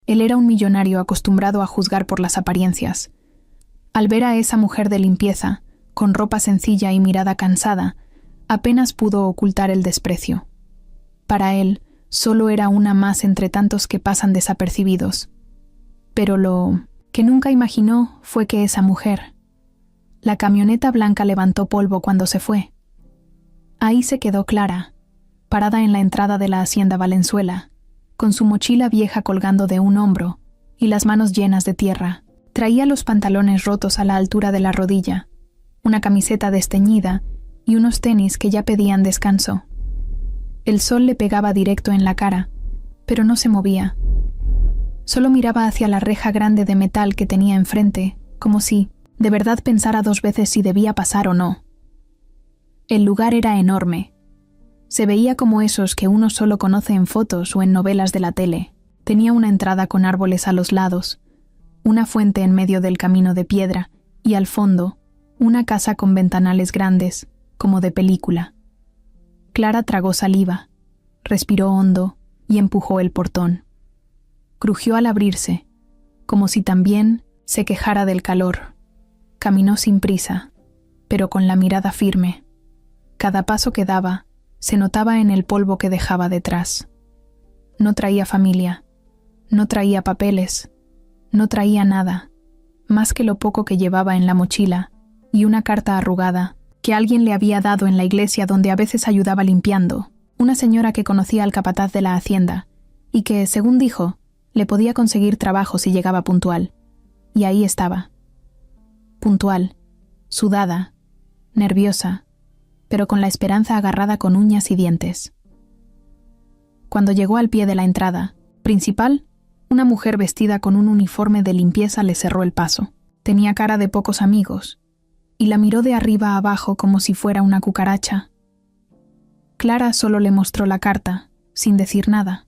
Él era un millonario acostumbrado a juzgar por las apariencias. Al ver a esa mujer de limpieza, con ropa sencilla y mirada cansada, apenas pudo ocultar el desprecio. Para él, solo era una más entre tantos que pasan desapercibidos. Pero lo que nunca imaginó fue que esa mujer... La camioneta blanca levantó polvo cuando se fue. Ahí se quedó Clara, parada en la entrada de la hacienda Valenzuela, con su mochila vieja colgando de un hombro y las manos llenas de tierra. Traía los pantalones rotos a la altura de la rodilla, una camiseta desteñida y unos tenis que ya pedían descanso. El sol le pegaba directo en la cara, pero no se movía. Solo miraba hacia la reja grande de metal que tenía enfrente, como si de verdad pensara dos veces si debía pasar o no. El lugar era enorme. Se veía como esos que uno solo conoce en fotos o en novelas de la tele. Tenía una entrada con árboles a los lados, una fuente en medio del camino de piedra y al fondo, una casa con ventanales grandes, como de película. Clara tragó saliva, respiró hondo y empujó el portón. Crujió al abrirse, como si también se quejara del calor. Caminó sin prisa, pero con la mirada firme. Cada paso que daba se notaba en el polvo que dejaba detrás. No traía familia, no traía papeles, no traía nada, más que lo poco que llevaba en la mochila y una carta arrugada que alguien le había dado en la iglesia donde a veces ayudaba limpiando, una señora que conocía al capataz de la hacienda y que, según dijo, le podía conseguir trabajo si llegaba puntual. Y ahí estaba. Puntual, sudada, nerviosa, pero con la esperanza agarrada con uñas y dientes. Cuando llegó al pie de la entrada principal, una mujer vestida con un uniforme de limpieza le cerró el paso. Tenía cara de pocos amigos, y la miró de arriba a abajo como si fuera una cucaracha. Clara solo le mostró la carta, sin decir nada.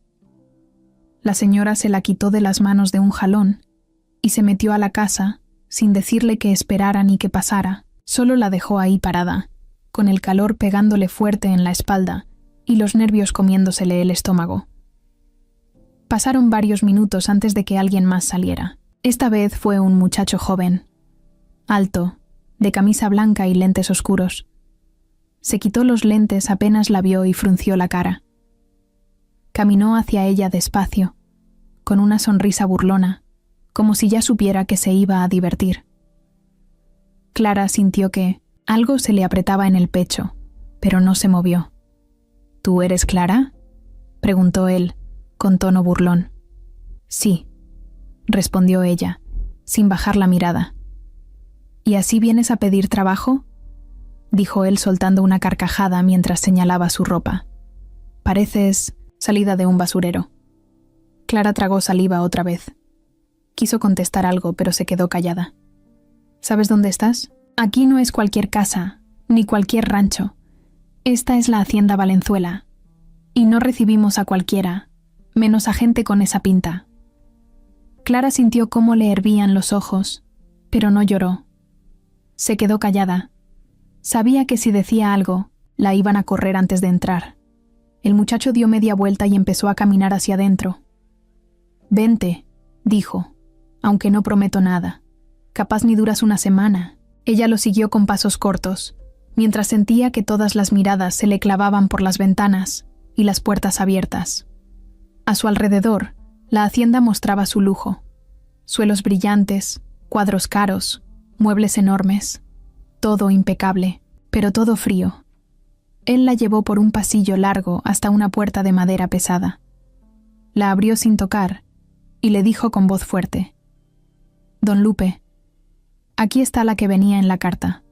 La señora se la quitó de las manos de un jalón y se metió a la casa sin decirle que esperara ni que pasara. Solo la dejó ahí parada, con el calor pegándole fuerte en la espalda y los nervios comiéndosele el estómago. Pasaron varios minutos antes de que alguien más saliera. Esta vez fue un muchacho joven, alto, de camisa blanca y lentes oscuros. Se quitó los lentes apenas la vio y frunció la cara. Caminó hacia ella despacio, con una sonrisa burlona, como si ya supiera que se iba a divertir. Clara sintió que algo se le apretaba en el pecho, pero no se movió. ¿Tú eres Clara?, preguntó él, con tono burlón. Sí, respondió ella, sin bajar la mirada. ¿Y así vienes a pedir trabajo?, dijo él soltando una carcajada mientras señalaba su ropa. Pareces salida de un basurero. Clara tragó saliva otra vez. Quiso contestar algo, pero se quedó callada. ¿Sabes dónde estás? Aquí no es cualquier casa, ni cualquier rancho. Esta es la hacienda Valenzuela, y no recibimos a cualquiera, menos a gente con esa pinta. Clara sintió cómo le hervían los ojos, pero no lloró. Se quedó callada. Sabía que si decía algo, la iban a correr antes de entrar. El muchacho dio media vuelta y empezó a caminar hacia adentro. «Vente», dijo, «aunque no prometo nada. Capaz ni duras una semana». Ella lo siguió con pasos cortos, mientras sentía que todas las miradas se le clavaban por las ventanas y las puertas abiertas. A su alrededor, la hacienda mostraba su lujo. Suelos brillantes, cuadros caros, muebles enormes. Todo impecable, pero todo frío. Él la llevó por un pasillo largo hasta una puerta de madera pesada. La abrió sin tocar y le dijo con voz fuerte: «Don Lupe, aquí está la que venía en la carta».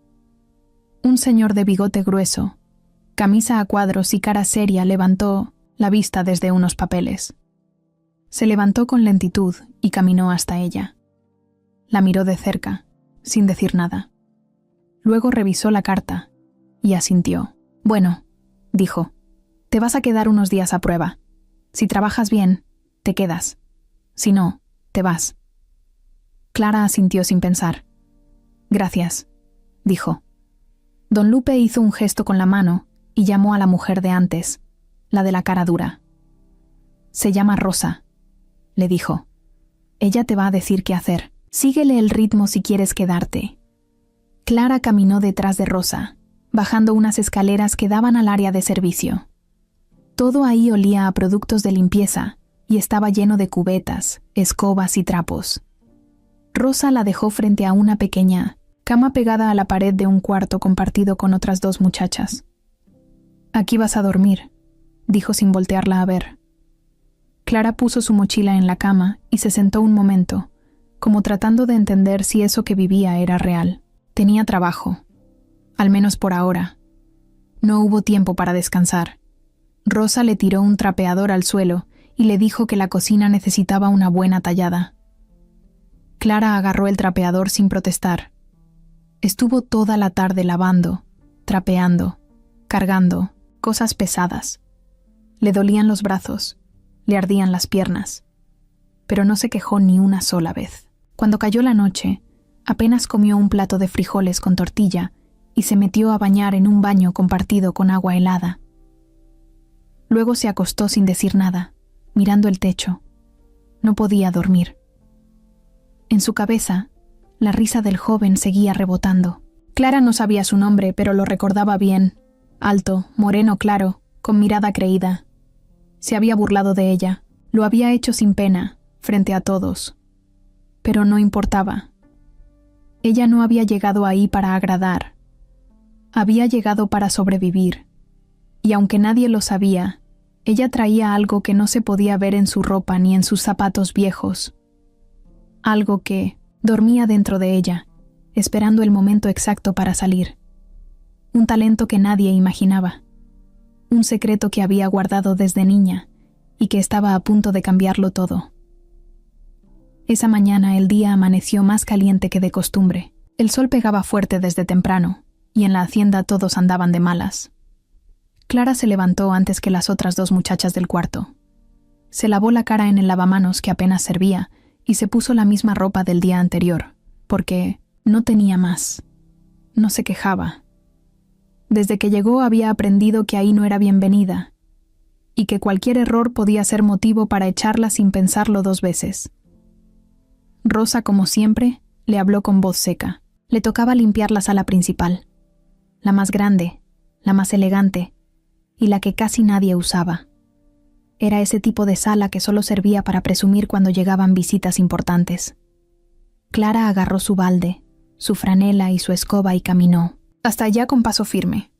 Un señor de bigote grueso, camisa a cuadros y cara seria levantó la vista desde unos papeles. Se levantó con lentitud y caminó hasta ella. La miró de cerca, sin decir nada. Luego revisó la carta y asintió. «Bueno», dijo, «te vas a quedar unos días a prueba. Si trabajas bien, te quedas. Si no, te vas». Clara asintió sin pensar. «Gracias», dijo. Don Lupe hizo un gesto con la mano y llamó a la mujer de antes, la de la cara dura. «Se llama Rosa», le dijo. Ella te va a decir qué hacer. Síguele el ritmo si quieres quedarte. Clara caminó detrás de Rosa, bajando unas escaleras que daban al área de servicio. Todo ahí olía a productos de limpieza y estaba lleno de cubetas, escobas y trapos. Rosa la dejó frente a una pequeña cama pegada a la pared de un cuarto compartido con otras 2 muchachas. «Aquí vas a dormir», dijo sin voltearla a ver. Clara puso su mochila en la cama y se sentó un momento, como tratando de entender si eso que vivía era real. Tenía trabajo, al menos por ahora. No hubo tiempo para descansar. Rosa le tiró un trapeador al suelo y le dijo que la cocina necesitaba una buena tallada. Clara agarró el trapeador sin protestar. Estuvo toda la tarde lavando, trapeando, cargando cosas pesadas. Le dolían los brazos, le ardían las piernas, pero no se quejó ni una sola vez. Cuando cayó la noche, apenas comió un plato de frijoles con tortilla y se metió a bañar en un baño compartido con agua helada. Luego se acostó sin decir nada, mirando el techo. No podía dormir. En su cabeza, la risa del joven seguía rebotando. Clara no sabía su nombre, pero lo recordaba bien. Alto, moreno claro, con mirada creída. Se había burlado de ella. Lo había hecho sin pena, frente a todos. Pero no importaba. Ella no había llegado ahí para agradar. Había llegado para sobrevivir. Y aunque nadie lo sabía, ella traía algo que no se podía ver en su ropa ni en sus zapatos viejos. Algo que dormía dentro de ella, esperando el momento exacto para salir. Un talento que nadie imaginaba. Un secreto que había guardado desde niña y que estaba a punto de cambiarlo todo. Esa mañana el día amaneció más caliente que de costumbre. El sol pegaba fuerte desde temprano, y en la hacienda todos andaban de malas. Clara se levantó antes que las otras 2 muchachas del cuarto. Se lavó la cara en el lavamanos que apenas servía y se puso la misma ropa del día anterior, porque no tenía más. No se quejaba. Desde que llegó había aprendido que ahí no era bienvenida, y que cualquier error podía ser motivo para echarla sin pensarlo 2 veces. Rosa, como siempre, le habló con voz seca. Le tocaba limpiar la sala principal, la más grande, la más elegante, y la que casi nadie usaba. Era ese tipo de sala que solo servía para presumir cuando llegaban visitas importantes. Clara agarró su balde, su franela y su escoba y caminó, hasta allá con paso firme.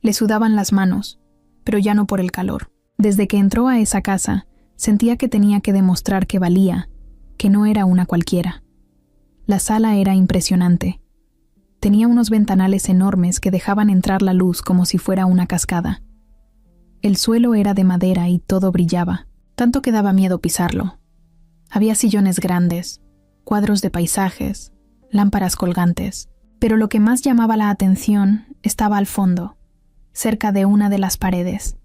Le sudaban las manos, pero ya no por el calor. Desde que entró a esa casa, sentía que tenía que demostrar que valía, que no era una cualquiera. La sala era impresionante. Tenía unos ventanales enormes que dejaban entrar la luz como si fuera una cascada. El suelo era de madera y todo brillaba, tanto que daba miedo pisarlo. Había sillones grandes, cuadros de paisajes, lámparas colgantes, pero lo que más llamaba la atención estaba al fondo, cerca de una de las paredes.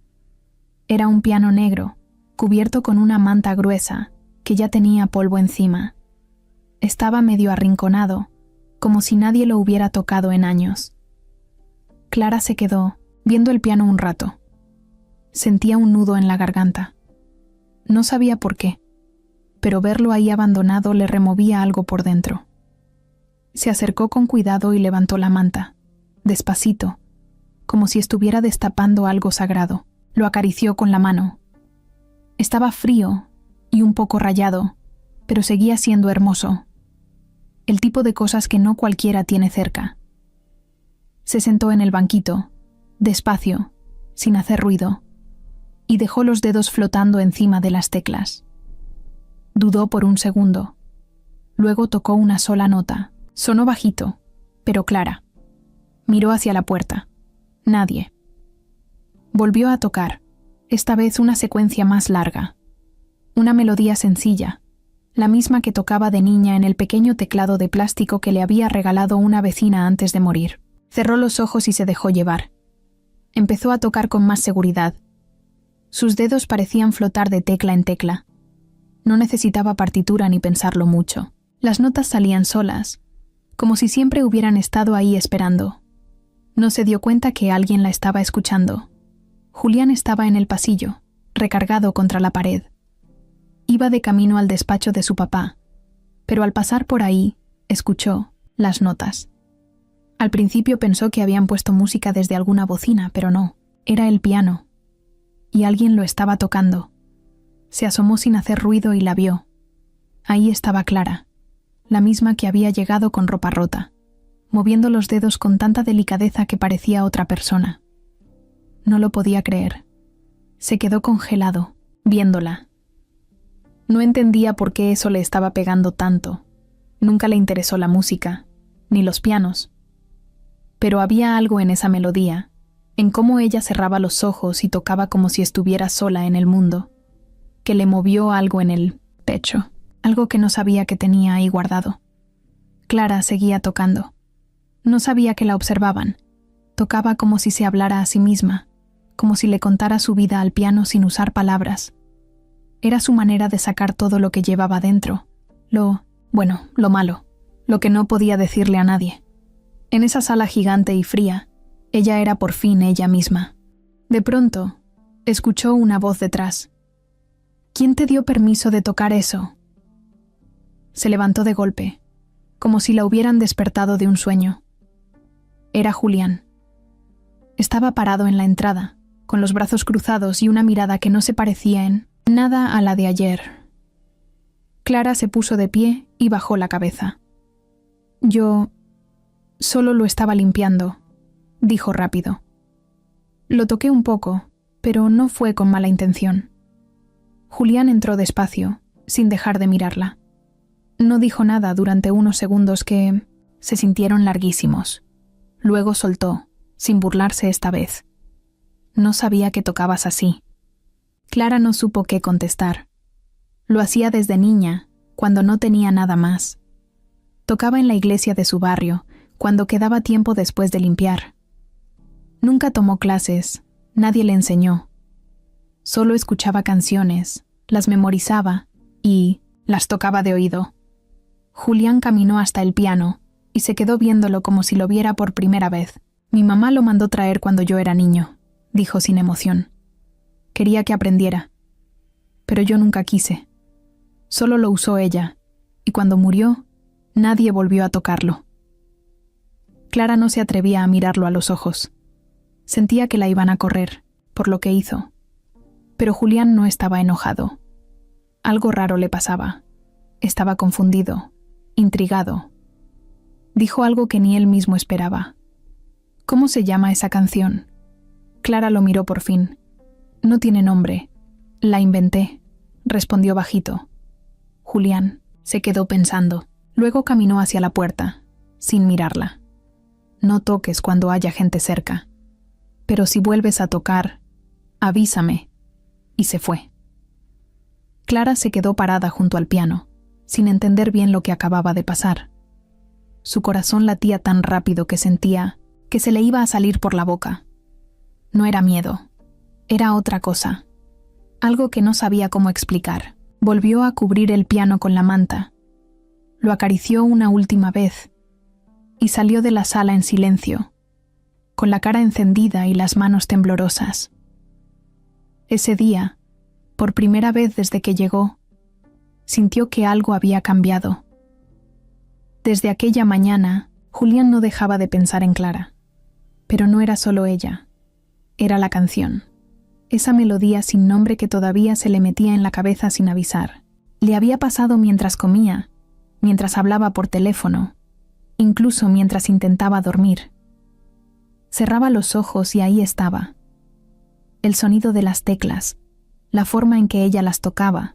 Era un piano negro, cubierto con una manta gruesa, que ya tenía polvo encima. Estaba medio arrinconado, como si nadie lo hubiera tocado en años. Clara se quedó, viendo el piano un rato. Sentía un nudo en la garganta. No sabía por qué, pero verlo ahí abandonado le removía algo por dentro. Se acercó con cuidado y levantó la manta, despacito, como si estuviera destapando algo sagrado. Lo acarició con la mano. Estaba frío y un poco rayado, pero seguía siendo hermoso. El tipo de cosas que no cualquiera tiene cerca. Se sentó en el banquito, despacio, sin hacer ruido, y dejó los dedos flotando encima de las teclas. Dudó por un segundo. Luego tocó una sola nota. Sonó bajito, pero clara. Miró hacia la puerta. Nadie. Volvió a tocar, esta vez una secuencia más larga. Una melodía sencilla, la misma que tocaba de niña en el pequeño teclado de plástico que le había regalado una vecina antes de morir. Cerró los ojos y se dejó llevar. Empezó a tocar con más seguridad. Sus dedos parecían flotar de tecla en tecla. No necesitaba partitura ni pensarlo mucho. Las notas salían solas, como si siempre hubieran estado ahí esperando. No se dio cuenta que alguien la estaba escuchando. Julián estaba en el pasillo, recargado contra la pared. Iba de camino al despacho de su papá, pero al pasar por ahí, escuchó las notas. Al principio pensó que habían puesto música desde alguna bocina, pero no, era el piano. Y alguien lo estaba tocando. Se asomó sin hacer ruido y la vio. Ahí estaba Clara, la misma que había llegado con ropa rota, moviendo los dedos con tanta delicadeza que parecía otra persona. No lo podía creer. Se quedó congelado, viéndola. No entendía por qué eso le estaba pegando tanto. Nunca le interesó la música, ni los pianos. Pero había algo en esa melodía, en cómo ella cerraba los ojos y tocaba como si estuviera sola en el mundo, que le movió algo en el pecho, algo que no sabía que tenía ahí guardado. Clara seguía tocando. No sabía que la observaban. Tocaba como si se hablara a sí misma, como si le contara su vida al piano sin usar palabras. Era su manera de sacar todo lo que llevaba dentro, lo malo, lo que no podía decirle a nadie. En esa sala gigante y fría, ella era por fin ella misma. De pronto, escuchó una voz detrás. ¿Quién te dio permiso de tocar eso? Se levantó de golpe, como si la hubieran despertado de un sueño. Era Julián. Estaba parado en la entrada, con los brazos cruzados y una mirada que no se parecía en nada a la de ayer. Clara se puso de pie y bajó la cabeza. Yo solo lo estaba limpiando, dijo rápido. Lo toqué un poco, pero no fue con mala intención. Julián entró despacio, sin dejar de mirarla. No dijo nada durante unos segundos que se sintieron larguísimos. Luego soltó, sin burlarse esta vez. No sabía que tocabas así. Clara no supo qué contestar. Lo hacía desde niña, cuando no tenía nada más. Tocaba en la iglesia de su barrio, cuando quedaba tiempo después de limpiar. Nunca tomó clases, nadie le enseñó. Solo escuchaba canciones, las memorizaba y las tocaba de oído. Julián caminó hasta el piano y se quedó viéndolo como si lo viera por primera vez. Mi mamá lo mandó traer cuando yo era niño, dijo sin emoción. Quería que aprendiera. Pero yo nunca quise. Solo lo usó ella, y cuando murió, nadie volvió a tocarlo. Clara no se atrevía a mirarlo a los ojos. Sentía que la iban a correr, por lo que hizo. Pero Julián no estaba enojado. Algo raro le pasaba. Estaba confundido, intrigado. Dijo algo que ni él mismo esperaba. ¿Cómo se llama esa canción? Clara lo miró por fin. No tiene nombre. La inventé, respondió bajito. Julián se quedó pensando. Luego caminó hacia la puerta, sin mirarla. No toques cuando haya gente cerca. Pero si vuelves a tocar, avísame. Y se fue. Clara se quedó parada junto al piano, sin entender bien lo que acababa de pasar. Su corazón latía tan rápido que sentía que se le iba a salir por la boca. No era miedo, era otra cosa, algo que no sabía cómo explicar. Volvió a cubrir el piano con la manta, lo acarició una última vez y salió de la sala en silencio, con la cara encendida y las manos temblorosas. Ese día, por primera vez desde que llegó, sintió que algo había cambiado. Desde aquella mañana, Julián no dejaba de pensar en Clara. Pero no era solo ella, era la canción. Esa melodía sin nombre que todavía se le metía en la cabeza sin avisar. Le había pasado mientras comía, mientras hablaba por teléfono, incluso mientras intentaba dormir. Cerraba los ojos y ahí estaba. El sonido de las teclas, la forma en que ella las tocaba,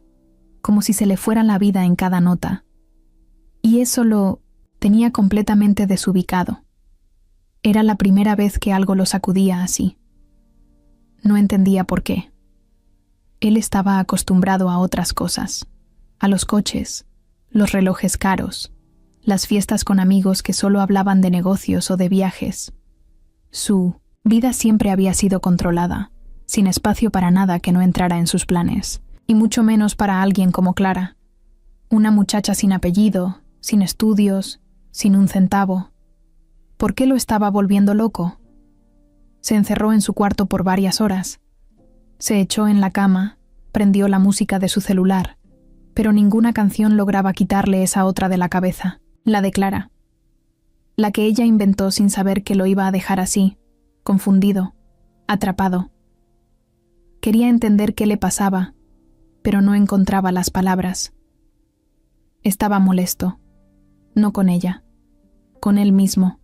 como si se le fuera la vida en cada nota. Y eso lo tenía completamente desubicado. Era la primera vez que algo lo sacudía así. No entendía por qué. Él estaba acostumbrado a otras cosas, a los coches, los relojes caros, las fiestas con amigos que solo hablaban de negocios o de viajes. Su vida siempre había sido controlada, sin espacio para nada que no entrara en sus planes, y mucho menos para alguien como Clara, una muchacha sin apellido, sin estudios, sin un centavo. ¿Por qué lo estaba volviendo loco? Se encerró en su cuarto por varias horas. Se echó en la cama, prendió la música de su celular, pero ninguna canción lograba quitarle esa otra de la cabeza, la de Clara. La que ella inventó sin saber que lo iba a dejar así, confundido, atrapado. Quería entender qué le pasaba, pero no encontraba las palabras. Estaba molesto, no con ella, con él mismo.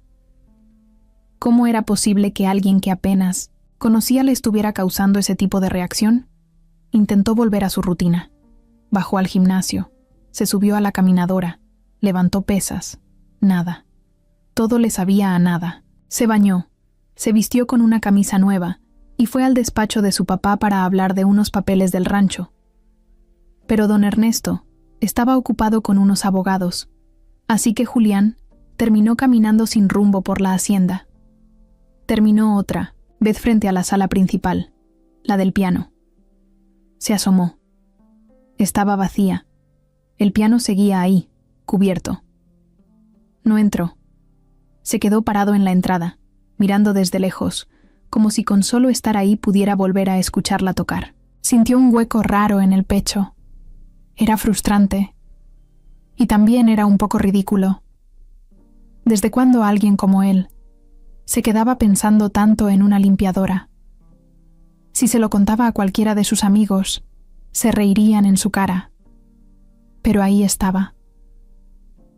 ¿Cómo era posible que alguien que apenas conocía le estuviera causando ese tipo de reacción? Intentó volver a su rutina. Bajó al gimnasio, se subió a la caminadora, levantó pesas. Nada. Todo le sabía a nada. Se bañó, se vistió con una camisa nueva y fue al despacho de su papá para hablar de unos papeles del rancho. Pero don Ernesto estaba ocupado con unos abogados, así que Julián terminó caminando sin rumbo por la hacienda. Terminó otra vez frente a la sala principal, la del piano. Se asomó. Estaba vacía. El piano seguía ahí, cubierto. No entró. Se quedó parado en la entrada, mirando desde lejos, como si con solo estar ahí pudiera volver a escucharla tocar. Sintió un hueco raro en el pecho. Era frustrante. Y también era un poco ridículo. ¿Desde cuándo alguien como él se quedaba pensando tanto en una limpiadora? Si se lo contaba a cualquiera de sus amigos, se reirían en su cara. Pero ahí estaba,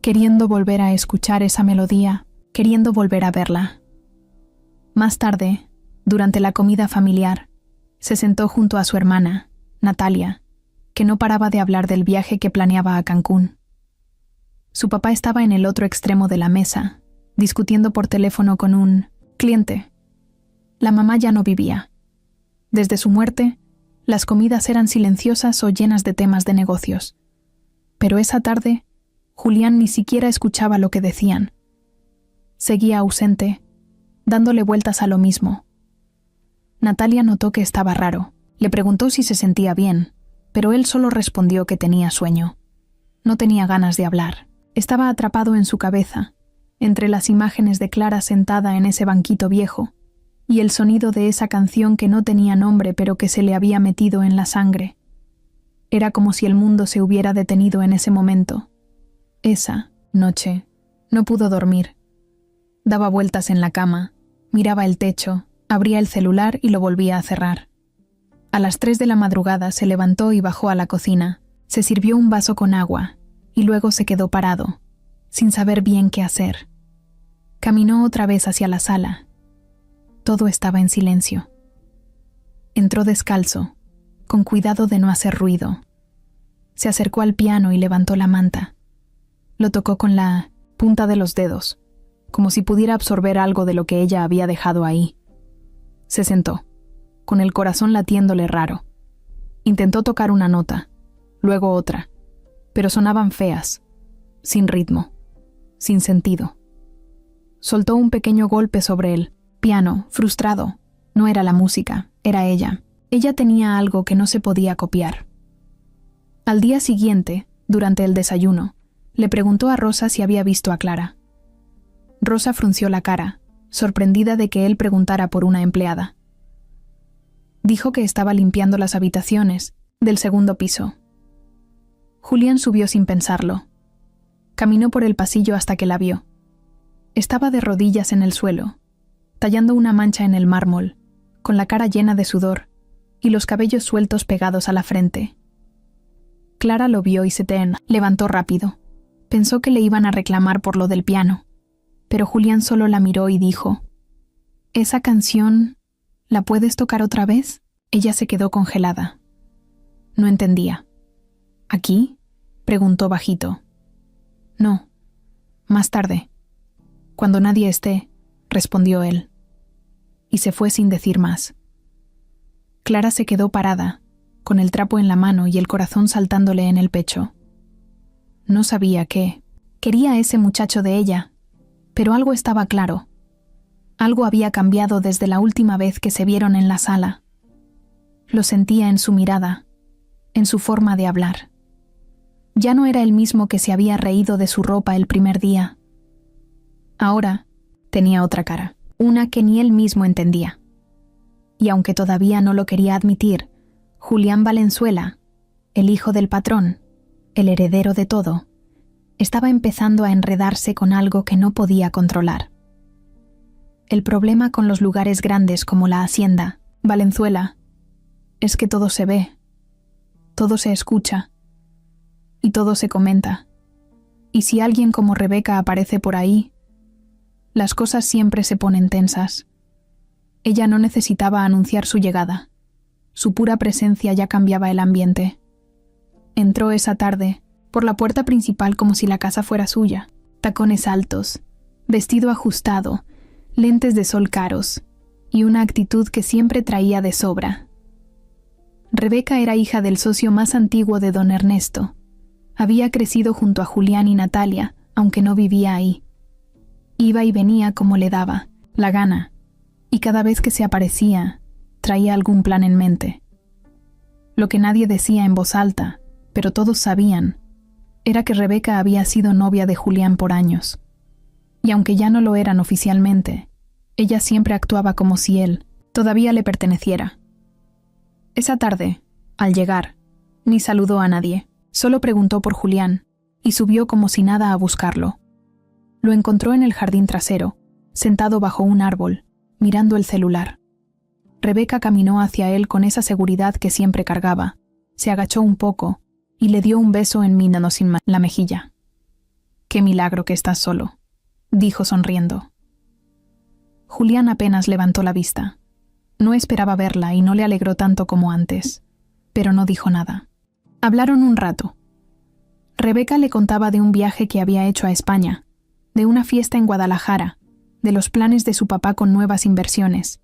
queriendo volver a escuchar esa melodía, queriendo volver a verla. Más tarde, durante la comida familiar, se sentó junto a su hermana, Natalia, que no paraba de hablar del viaje que planeaba a Cancún. Su papá estaba en el otro extremo de la mesa, discutiendo por teléfono con un cliente. La mamá ya no vivía. Desde su muerte, las comidas eran silenciosas o llenas de temas de negocios. Pero esa tarde, Julián ni siquiera escuchaba lo que decían. Seguía ausente, dándole vueltas a lo mismo. Natalia notó que estaba raro. Le preguntó si se sentía bien, pero él solo respondió que tenía sueño. No tenía ganas de hablar. Estaba atrapado en su cabeza, entre las imágenes de Clara sentada en ese banquito viejo, y el sonido de esa canción que no tenía nombre pero que se le había metido en la sangre. Era como si el mundo se hubiera detenido en ese momento. Esa noche no pudo dormir. Daba vueltas en la cama, miraba el techo, abría el celular y lo volvía a cerrar. A las 3 de la madrugada se levantó y bajó a la cocina. Se sirvió un vaso con agua y luego se quedó parado, sin saber bien qué hacer. Caminó otra vez hacia la sala. Todo estaba en silencio. Entró descalzo, con cuidado de no hacer ruido. Se acercó al piano y levantó la manta. Lo tocó con la punta de los dedos, como si pudiera absorber algo de lo que ella había dejado ahí. Se sentó, con el corazón latiéndole raro. Intentó tocar una nota, luego otra, pero sonaban feas, sin ritmo, sin sentido. Soltó un pequeño golpe sobre el piano, frustrado. No era la música, era ella. Ella tenía algo que no se podía copiar. Al día siguiente, durante el desayuno, le preguntó a Rosa si había visto a Clara. Rosa frunció la cara, sorprendida de que él preguntara por una empleada. Dijo que estaba limpiando las habitaciones del segundo piso. Julián subió sin pensarlo. Caminó por el pasillo hasta que la vio. Estaba de rodillas en el suelo, tallando una mancha en el mármol, con la cara llena de sudor y los cabellos sueltos pegados a la frente. Clara lo vio y se levantó rápido. Pensó que le iban a reclamar por lo del piano, pero Julián solo la miró y dijo: «¿Esa canción la puedes tocar otra vez?» Ella se quedó congelada. No entendía. ¿Aquí?, preguntó bajito. «No, más tarde, cuando nadie esté», respondió él. Y se fue sin decir más. Clara se quedó parada, con el trapo en la mano y el corazón saltándole en el pecho. No sabía qué quería ese muchacho de ella, pero algo estaba claro. Algo había cambiado desde la última vez que se vieron en la sala. Lo sentía en su mirada, en su forma de hablar. Ya no era el mismo que se había reído de su ropa el primer día. Ahora tenía otra cara, una que ni él mismo entendía. Y aunque todavía no lo quería admitir, Julián Valenzuela, el hijo del patrón, el heredero de todo, estaba empezando a enredarse con algo que no podía controlar. El problema con los lugares grandes como la Hacienda, Valenzuela, es que todo se ve, todo se escucha y todo se comenta. Y si alguien como Rebeca aparece por ahí, las cosas siempre se ponen tensas. Ella no necesitaba anunciar su llegada. Su pura presencia ya cambiaba el ambiente. Entró esa tarde por la puerta principal como si la casa fuera suya. Tacones altos, vestido ajustado, lentes de sol caros y una actitud que siempre traía de sobra. Rebeca era hija del socio más antiguo de don Ernesto. Había crecido junto a Julián y Natalia, aunque no vivía ahí. Iba y venía como le daba la gana, y cada vez que se aparecía, traía algún plan en mente. Lo que nadie decía en voz alta, pero todos sabían, era que Rebeca había sido novia de Julián por años. Y aunque ya no lo eran oficialmente, ella siempre actuaba como si él todavía le perteneciera. Esa tarde, al llegar, ni saludó a nadie. Solo preguntó por Julián y subió como si nada a buscarlo. Lo encontró en el jardín trasero, sentado bajo un árbol, mirando el celular. Rebeca caminó hacia él con esa seguridad que siempre cargaba, se agachó un poco y le dio un beso en la mejilla. «Qué milagro que estás solo», dijo sonriendo. Julián apenas levantó la vista. No esperaba verla y no le alegró tanto como antes, pero no dijo nada. Hablaron un rato. Rebeca le contaba de un viaje que había hecho a España, de una fiesta en Guadalajara, de los planes de su papá con nuevas inversiones.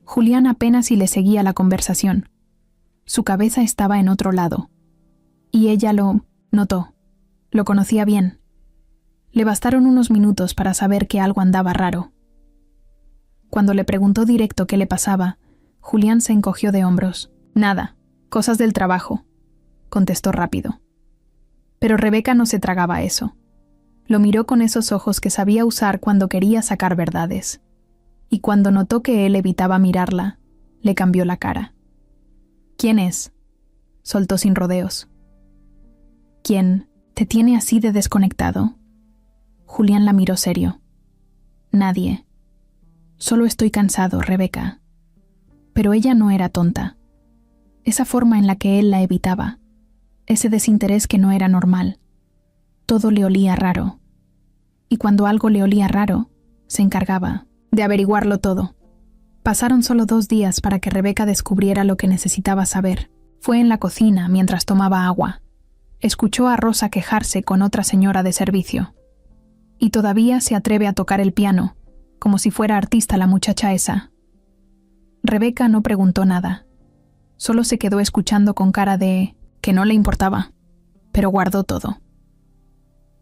Julián apenas si le seguía la conversación. Su cabeza estaba en otro lado. Y ella lo notó. Lo conocía bien. Le bastaron unos minutos para saber que algo andaba raro. Cuando le preguntó directo qué le pasaba, Julián se encogió de hombros. «Nada, cosas del trabajo», contestó rápido. Pero Rebeca no se tragaba eso. Lo miró con esos ojos que sabía usar cuando quería sacar verdades. Y cuando notó que él evitaba mirarla, le cambió la cara. «¿Quién es?», soltó sin rodeos. «¿Quién te tiene así de desconectado?». Julián la miró serio. «Nadie. Solo estoy cansado, Rebeca». Pero ella no era tonta. Esa forma en la que él la evitaba, ese desinterés que no era normal. Todo le olía raro. Y cuando algo le olía raro, se encargaba de averiguarlo todo. Pasaron solo 2 días para que Rebeca descubriera lo que necesitaba saber. Fue en la cocina mientras tomaba agua. Escuchó a Rosa quejarse con otra señora de servicio. Y todavía se atreve a tocar el piano, como si fuera artista la muchacha esa. Rebeca no preguntó nada. Solo se quedó escuchando con cara de que no le importaba, pero guardó todo.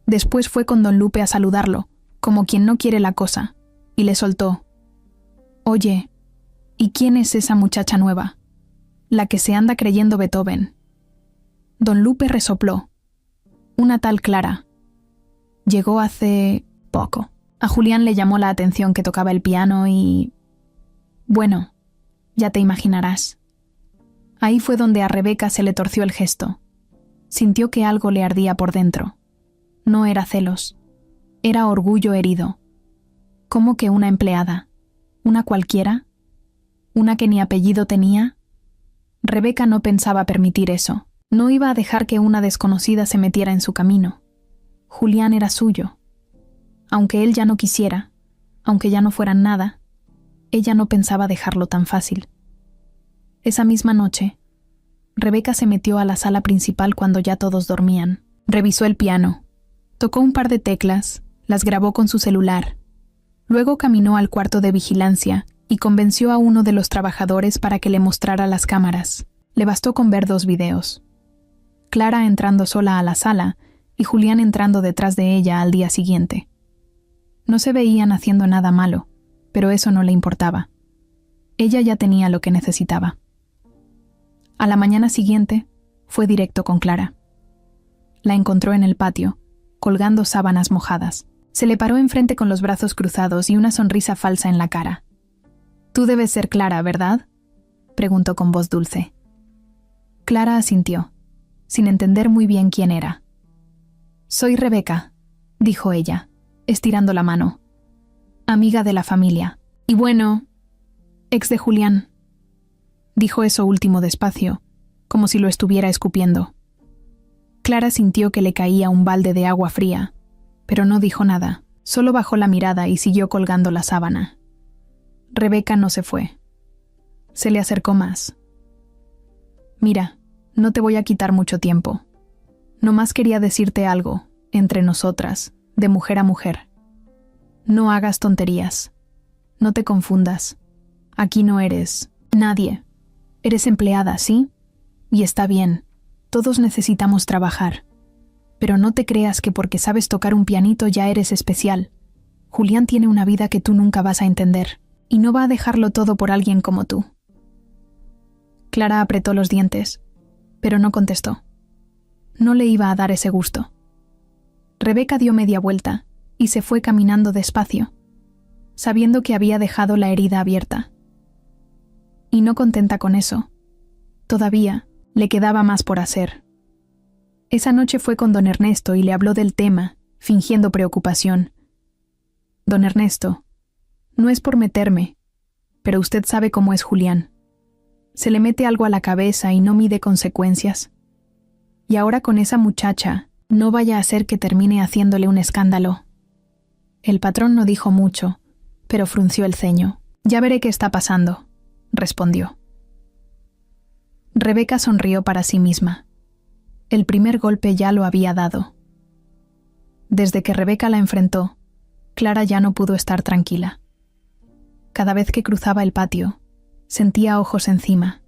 Después fue con don Lupe a saludarlo, como quien no quiere la cosa, y le soltó: «Oye, ¿y quién es esa muchacha nueva? La que se anda creyendo Beethoven». Don Lupe resopló: «Una tal Clara. Llegó hace poco». A Julián le llamó la atención que tocaba el piano y... bueno, ya te imaginarás. Ahí fue donde a Rebeca se le torció el gesto. Sintió que algo le ardía por dentro. No era celos, era orgullo herido. ¿Cómo que una empleada? ¿Una cualquiera? ¿Una que ni apellido tenía? Rebeca no pensaba permitir eso. No iba a dejar que una desconocida se metiera en su camino. Julián era suyo. Aunque él ya no quisiera, aunque ya no fueran nada, ella no pensaba dejarlo tan fácil. Esa misma noche, Rebeca se metió a la sala principal cuando ya todos dormían. Revisó el piano, tocó un par de teclas, las grabó con su celular. Luego caminó al cuarto de vigilancia y convenció a uno de los trabajadores para que le mostrara las cámaras. Le bastó con ver 2 videos. Clara entrando sola a la sala y Julián entrando detrás de ella al día siguiente. No se veían haciendo nada malo, pero eso no le importaba. Ella ya tenía lo que necesitaba. A la mañana siguiente, fue directo con Clara. La encontró en el patio, colgando sábanas mojadas. Se le paró enfrente con los brazos cruzados y una sonrisa falsa en la cara. «Tú debes ser Clara, ¿verdad?», preguntó con voz dulce. Clara asintió. sin entender muy bien quién era. «Soy Rebeca», dijo ella, estirando la mano. «Amiga de la familia. Y bueno, ex de Julián». Dijo eso último despacio, como si lo estuviera escupiendo. Clara sintió que le caía un balde de agua fría, pero no dijo nada, solo bajó la mirada y siguió colgando la sábana. Rebeca no se fue. Se le acercó más. «Mira, no te voy a quitar mucho tiempo. Nomás quería decirte algo, entre nosotras, de mujer a mujer. No hagas tonterías. No te confundas. Aquí no eres nadie. Eres empleada, ¿sí? Y está bien. Todos necesitamos trabajar. Pero no te creas que porque sabes tocar un pianito ya eres especial. Julián tiene una vida que tú nunca vas a entender, y no va a dejarlo todo por alguien como tú». Clara apretó los dientes, pero no contestó. No le iba a dar ese gusto. Rebeca dio media vuelta y se fue caminando despacio, sabiendo que había dejado la herida abierta. Y no contenta con eso, todavía le quedaba más por hacer. Esa noche fue con don Ernesto y le habló del tema, fingiendo preocupación. «Don Ernesto, no es por meterme, pero usted sabe cómo es Julián. Se le mete algo a la cabeza y no mide consecuencias. Y ahora con esa muchacha, no vaya a ser que termine haciéndole un escándalo». El patrón no dijo mucho, pero frunció el ceño. «Ya veré qué está pasando», respondió. Rebeca sonrió para sí misma. El primer golpe ya lo había dado. Desde que Rebeca la enfrentó, Clara ya no pudo estar tranquila. Cada vez que cruzaba el patio, sentía ojos encima.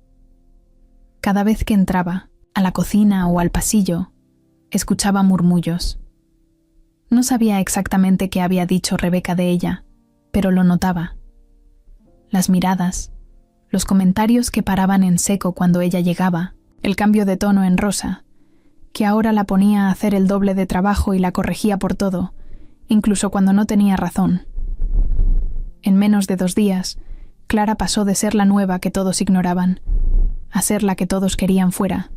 Cada vez que entraba, a la cocina o al pasillo, escuchaba murmullos. No sabía exactamente qué había dicho Rebeca de ella, pero lo notaba. Las miradas, los comentarios que paraban en seco cuando ella llegaba, el cambio de tono en Rosa, que ahora la ponía a hacer el doble de trabajo y la corregía por todo, incluso cuando no tenía razón. En menos de 2 días, Clara pasó de ser la nueva que todos ignoraban, a ser la que todos querían fuera.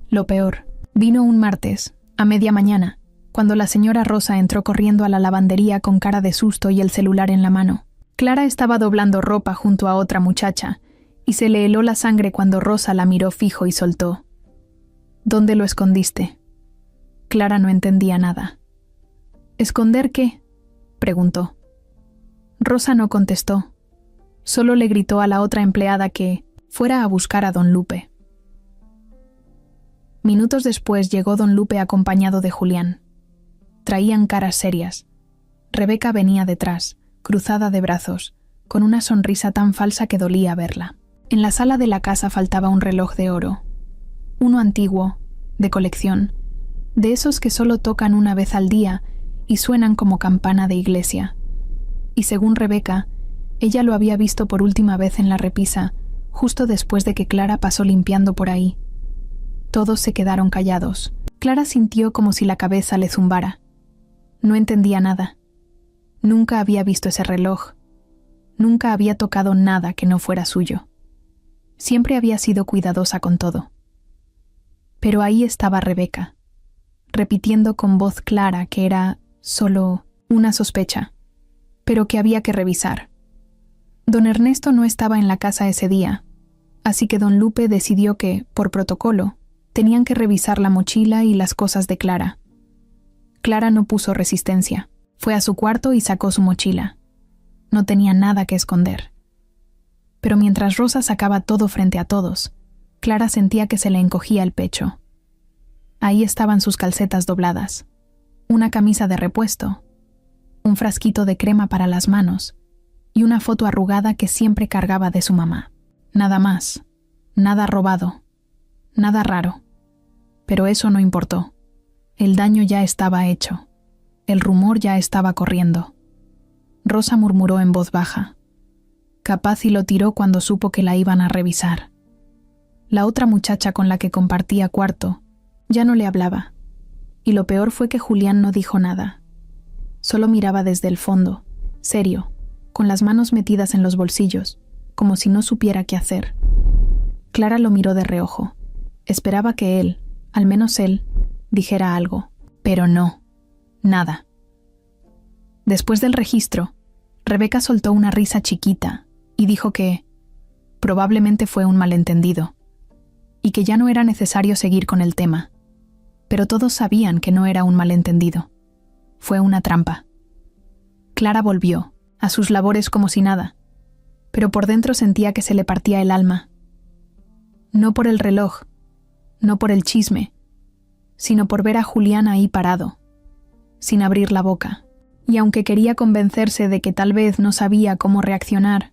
Lo peor, vino un martes, a media mañana, cuando la señora Rosa entró corriendo a la lavandería con cara de susto y el celular en la mano. Clara estaba doblando ropa junto a otra muchacha, y se le heló la sangre cuando Rosa la miró fijo y soltó. «¿Dónde lo escondiste?» Clara no entendía nada. «¿Esconder qué?», preguntó. Rosa no contestó. Solo le gritó a la otra empleada que fuera a buscar a don Lupe. Minutos después llegó don Lupe acompañado de Julián. Traían caras serias. Rebeca venía detrás, cruzada de brazos, con una sonrisa tan falsa que dolía verla. En la sala de la casa faltaba un reloj de oro. Uno antiguo, de colección, de esos que solo tocan una vez al día y suenan como campana de iglesia. Y según Rebeca, ella lo había visto por última vez en la repisa, justo después de que Clara pasó limpiando por ahí. Todos se quedaron callados. Clara sintió como si la cabeza le zumbara. No entendía nada. Nunca había visto ese reloj. Nunca había tocado nada que no fuera suyo. Siempre había sido cuidadosa con todo. Pero ahí estaba Rebeca, repitiendo con voz clara que era solo una sospecha, pero que había que revisar. Don Ernesto no estaba en la casa ese día, así que don Lupe decidió que, por protocolo, tenían que revisar la mochila y las cosas de Clara. Clara no puso resistencia. Fue a su cuarto y sacó su mochila. No tenía nada que esconder. Pero mientras Rosa sacaba todo frente a todos, Clara sentía que se le encogía el pecho. Ahí estaban sus calcetas dobladas, una camisa de repuesto, un frasquito de crema para las manos y una foto arrugada que siempre cargaba de su mamá. Nada más, nada robado, nada raro. Pero eso no importó. El daño ya estaba hecho. El rumor ya estaba corriendo. Rosa murmuró en voz baja. Capaz y lo tiró cuando supo que la iban a revisar. La otra muchacha con la que compartía cuarto ya no le hablaba. Y lo peor fue que Julián no dijo nada. Solo miraba desde el fondo, serio, con las manos metidas en los bolsillos, como si no supiera qué hacer. Clara lo miró de reojo. Esperaba que él, al menos él, dijera algo, pero no, nada. Después del registro, Rebeca soltó una risa chiquita y dijo que probablemente fue un malentendido y que ya no era necesario seguir con el tema, pero todos sabían que no era un malentendido. Fue una trampa. Clara volvió a sus labores como si nada, pero por dentro sentía que se le partía el alma. No por el reloj, no por el chisme, sino por ver a Julián ahí parado, sin abrir la boca. Y aunque quería convencerse de que tal vez no sabía cómo reaccionar,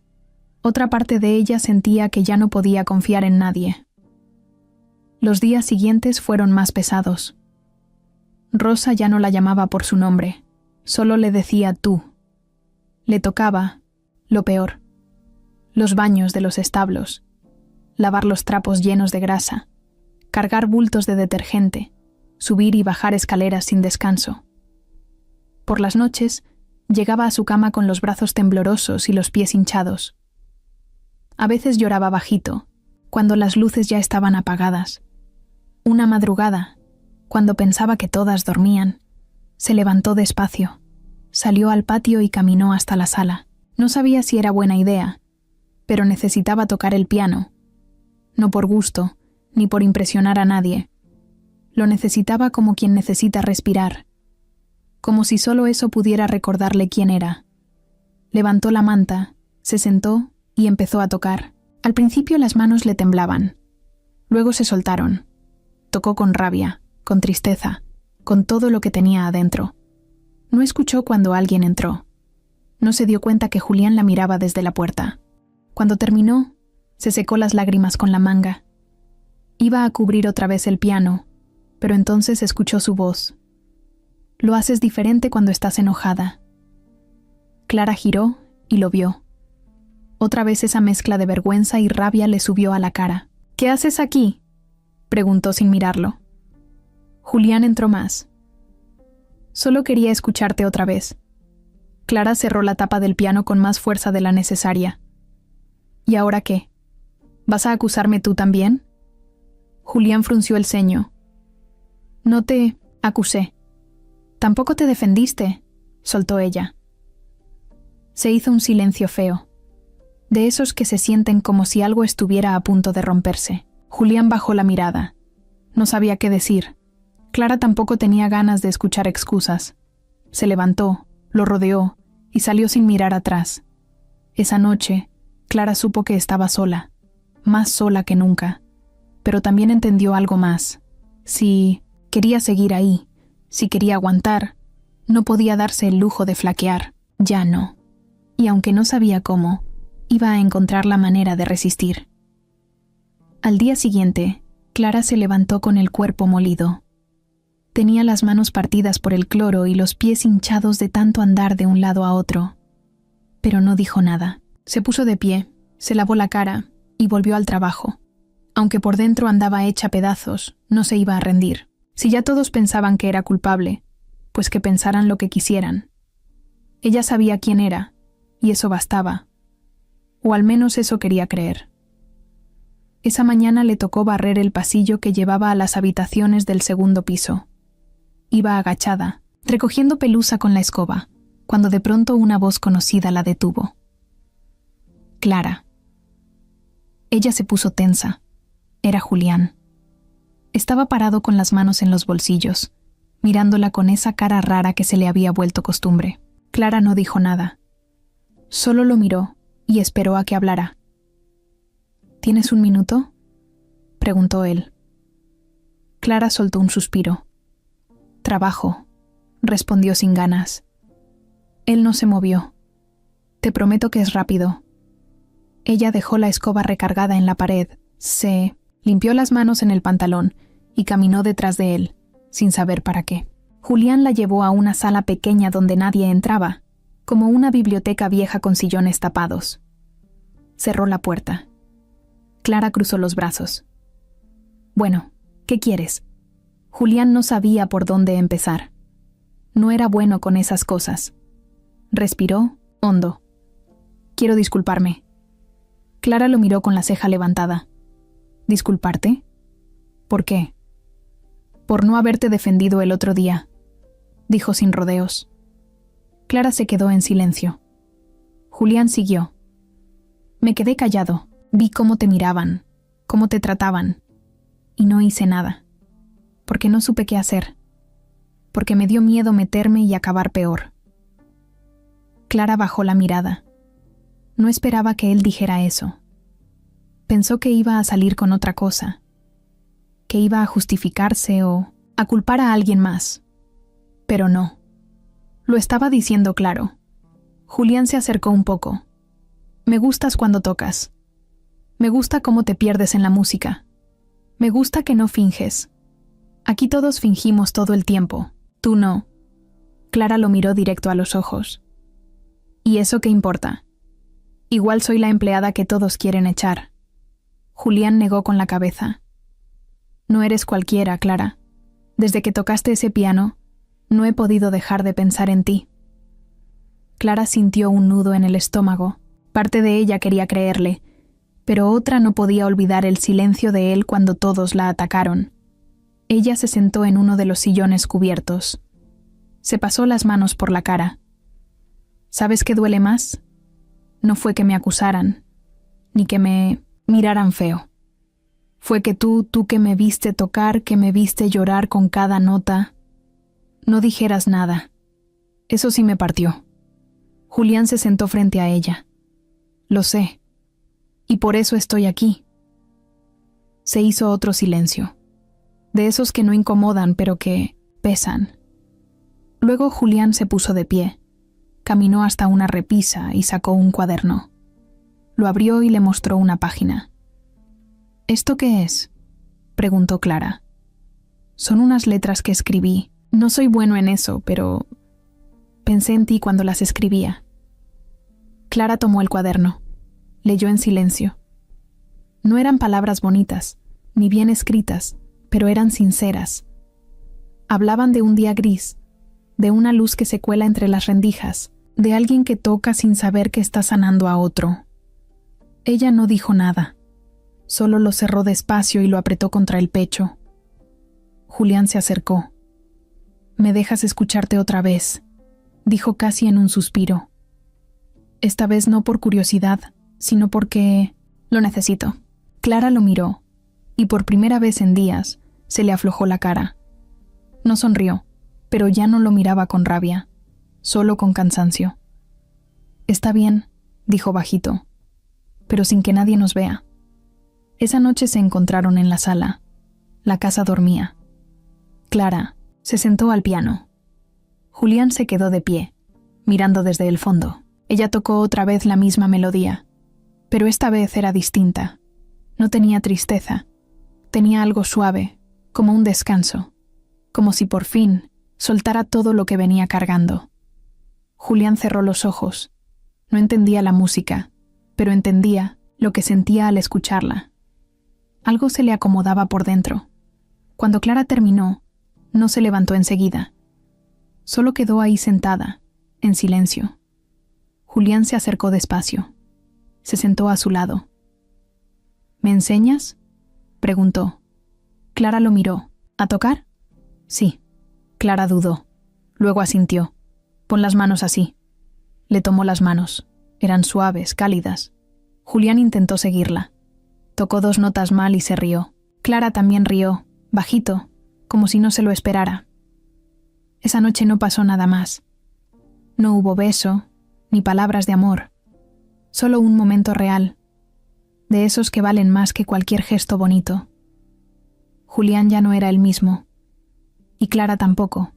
otra parte de ella sentía que ya no podía confiar en nadie. Los días siguientes fueron más pesados. Rosa ya no la llamaba por su nombre, solo le decía tú. Le tocaba, lo peor, los baños de los establos, lavar los trapos llenos de grasa, cargar bultos de detergente, subir y bajar escaleras sin descanso. Por las noches, llegaba a su cama con los brazos temblorosos y los pies hinchados. A veces lloraba bajito, cuando las luces ya estaban apagadas. Una madrugada, cuando pensaba que todas dormían, se levantó despacio, salió al patio y caminó hasta la sala. No sabía si era buena idea, pero necesitaba tocar el piano. No por gusto, ni por impresionar a nadie. Lo necesitaba como quien necesita respirar, como si solo eso pudiera recordarle quién era. Levantó la manta, se sentó y empezó a tocar. Al principio las manos le temblaban, luego se soltaron. Tocó con rabia, con tristeza, con todo lo que tenía adentro. No escuchó cuando alguien entró. No se dio cuenta que Julián la miraba desde la puerta. Cuando terminó, se secó las lágrimas con la manga. Iba a cubrir otra vez el piano, pero entonces escuchó su voz. Lo haces diferente cuando estás enojada. Clara giró y lo vio. Otra vez esa mezcla de vergüenza y rabia le subió a la cara. ¿Qué haces aquí?, preguntó sin mirarlo. Julián entró más. Solo quería escucharte otra vez. Clara cerró la tapa del piano con más fuerza de la necesaria. ¿Y ahora qué? ¿Vas a acusarme tú también? Julián frunció el ceño. No te acusé. Tampoco te defendiste, soltó ella. Se hizo un silencio feo, de esos que se sienten como si algo estuviera a punto de romperse. Julián bajó la mirada. No sabía qué decir. Clara tampoco tenía ganas de escuchar excusas. Se levantó, lo rodeó y salió sin mirar atrás. Esa noche, Clara supo que estaba sola, más sola que nunca, pero también entendió algo más. Si quería seguir ahí, si quería aguantar, no podía darse el lujo de flaquear, ya no. Y aunque no sabía cómo, iba a encontrar la manera de resistir. Al día siguiente, Clara se levantó con el cuerpo molido. Tenía las manos partidas por el cloro y los pies hinchados de tanto andar de un lado a otro. Pero no dijo nada. Se puso de pie, se lavó la cara y volvió al trabajo. Aunque por dentro andaba hecha pedazos, no se iba a rendir. Si ya todos pensaban que era culpable, pues que pensaran lo que quisieran. Ella sabía quién era, y eso bastaba. O al menos eso quería creer. Esa mañana le tocó barrer el pasillo que llevaba a las habitaciones del segundo piso. Iba agachada, recogiendo pelusa con la escoba, cuando de pronto una voz conocida la detuvo. Clara. Ella se puso tensa. Era Julián. Estaba parado con las manos en los bolsillos, mirándola con esa cara rara que se le había vuelto costumbre. Clara no dijo nada. Solo lo miró y esperó a que hablara. ¿Tienes un minuto?, preguntó él. Clara soltó un suspiro. Trabajo, respondió sin ganas. Él no se movió. Te prometo que es rápido. Ella dejó la escoba recargada en la pared, se limpió las manos en el pantalón y caminó detrás de él, sin saber para qué. Julián la llevó a una sala pequeña donde nadie entraba, como una biblioteca vieja con sillones tapados. Cerró la puerta. Clara cruzó los brazos. Bueno, ¿qué quieres? Julián no sabía por dónde empezar. No era bueno con esas cosas. Respiró hondo. Quiero disculparme. Clara lo miró con la ceja levantada. ¿Disculparte? ¿Por qué? Por no haberte defendido el otro día, dijo sin rodeos. Clara se quedó en silencio. Julián siguió. Me quedé callado, vi cómo te miraban, cómo te trataban, y no hice nada, porque no supe qué hacer, porque me dio miedo meterme y acabar peor. Clara bajó la mirada. No esperaba que él dijera eso. Pensó que iba a salir con otra cosa, que iba a justificarse o a culpar a alguien más. Pero no. Lo estaba diciendo claro. Julián se acercó un poco. Me gustas cuando tocas. Me gusta cómo te pierdes en la música. Me gusta que no finges. Aquí todos fingimos todo el tiempo. Tú no. Clara lo miró directo a los ojos. ¿Y eso qué importa? Igual soy la empleada que todos quieren echar. Julián negó con la cabeza. No eres cualquiera, Clara. Desde que tocaste ese piano, no he podido dejar de pensar en ti. Clara sintió un nudo en el estómago. Parte de ella quería creerle, pero otra no podía olvidar el silencio de él cuando todos la atacaron. Ella se sentó en uno de los sillones cubiertos. Se pasó las manos por la cara. ¿Sabes qué duele más? No fue que me acusaran, ni que me miraran feo. Fue que tú que me viste tocar, que me viste llorar con cada nota, no dijeras nada. Eso sí me partió. Julián se sentó frente a ella. Lo sé. Y por eso estoy aquí. Se hizo otro silencio. De esos que no incomodan, pero que pesan. Luego Julián se puso de pie. Caminó hasta una repisa y sacó un cuaderno. Lo abrió y le mostró una página. ¿Esto qué es?, preguntó Clara. Son unas letras que escribí. No soy bueno en eso, pero pensé en ti cuando las escribía. Clara tomó el cuaderno. Leyó en silencio. No eran palabras bonitas, ni bien escritas, pero eran sinceras. Hablaban de un día gris, de una luz que se cuela entre las rendijas, de alguien que toca sin saber que está sanando a otro. Ella no dijo nada. Solo lo cerró despacio y lo apretó contra el pecho. Julián se acercó. «¿Me dejas escucharte otra vez?», dijo casi en un suspiro. Esta vez no por curiosidad, sino porque lo necesito. Clara lo miró, y por primera vez en días se le aflojó la cara. No sonrió, pero ya no lo miraba con rabia, solo con cansancio. «Está bien», dijo bajito, «pero sin que nadie nos vea». Esa noche se encontraron en la sala. La casa dormía. Clara se sentó al piano. Julián se quedó de pie, mirando desde el fondo. Ella tocó otra vez la misma melodía, pero esta vez era distinta. No tenía tristeza, tenía algo suave, como un descanso, como si por fin soltara todo lo que venía cargando. Julián cerró los ojos. No entendía la música, pero entendía lo que sentía al escucharla. Algo se le acomodaba por dentro. Cuando Clara terminó, no se levantó enseguida. Solo quedó ahí sentada, en silencio. Julián se acercó despacio. Se sentó a su lado. «¿Me enseñas?», preguntó. Clara lo miró. «¿A tocar?». «Sí». Clara dudó. Luego asintió. «Pon las manos así». Le tomó las manos. Eran suaves, cálidas. Julián intentó seguirla. Tocó 2 notas mal y se rió. Clara también rió, bajito, como si no se lo esperara. Esa noche no pasó nada más. No hubo beso, ni palabras de amor. Solo un momento real, de esos que valen más que cualquier gesto bonito. Julián ya no era el mismo, y Clara tampoco.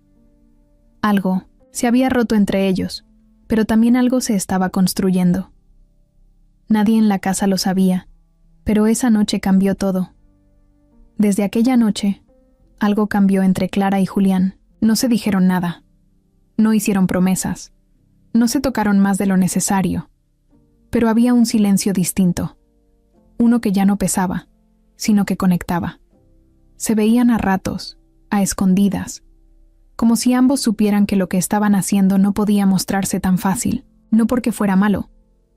Algo se había roto entre ellos, pero también algo se estaba construyendo. Nadie en la casa lo sabía, pero esa noche cambió todo. Desde aquella noche, algo cambió entre Clara y Julián. No se dijeron nada. No hicieron promesas. No se tocaron más de lo necesario. Pero había un silencio distinto. Uno que ya no pesaba, sino que conectaba. Se veían a ratos, a escondidas, como si ambos supieran que lo que estaban haciendo no podía mostrarse tan fácil, no porque fuera malo,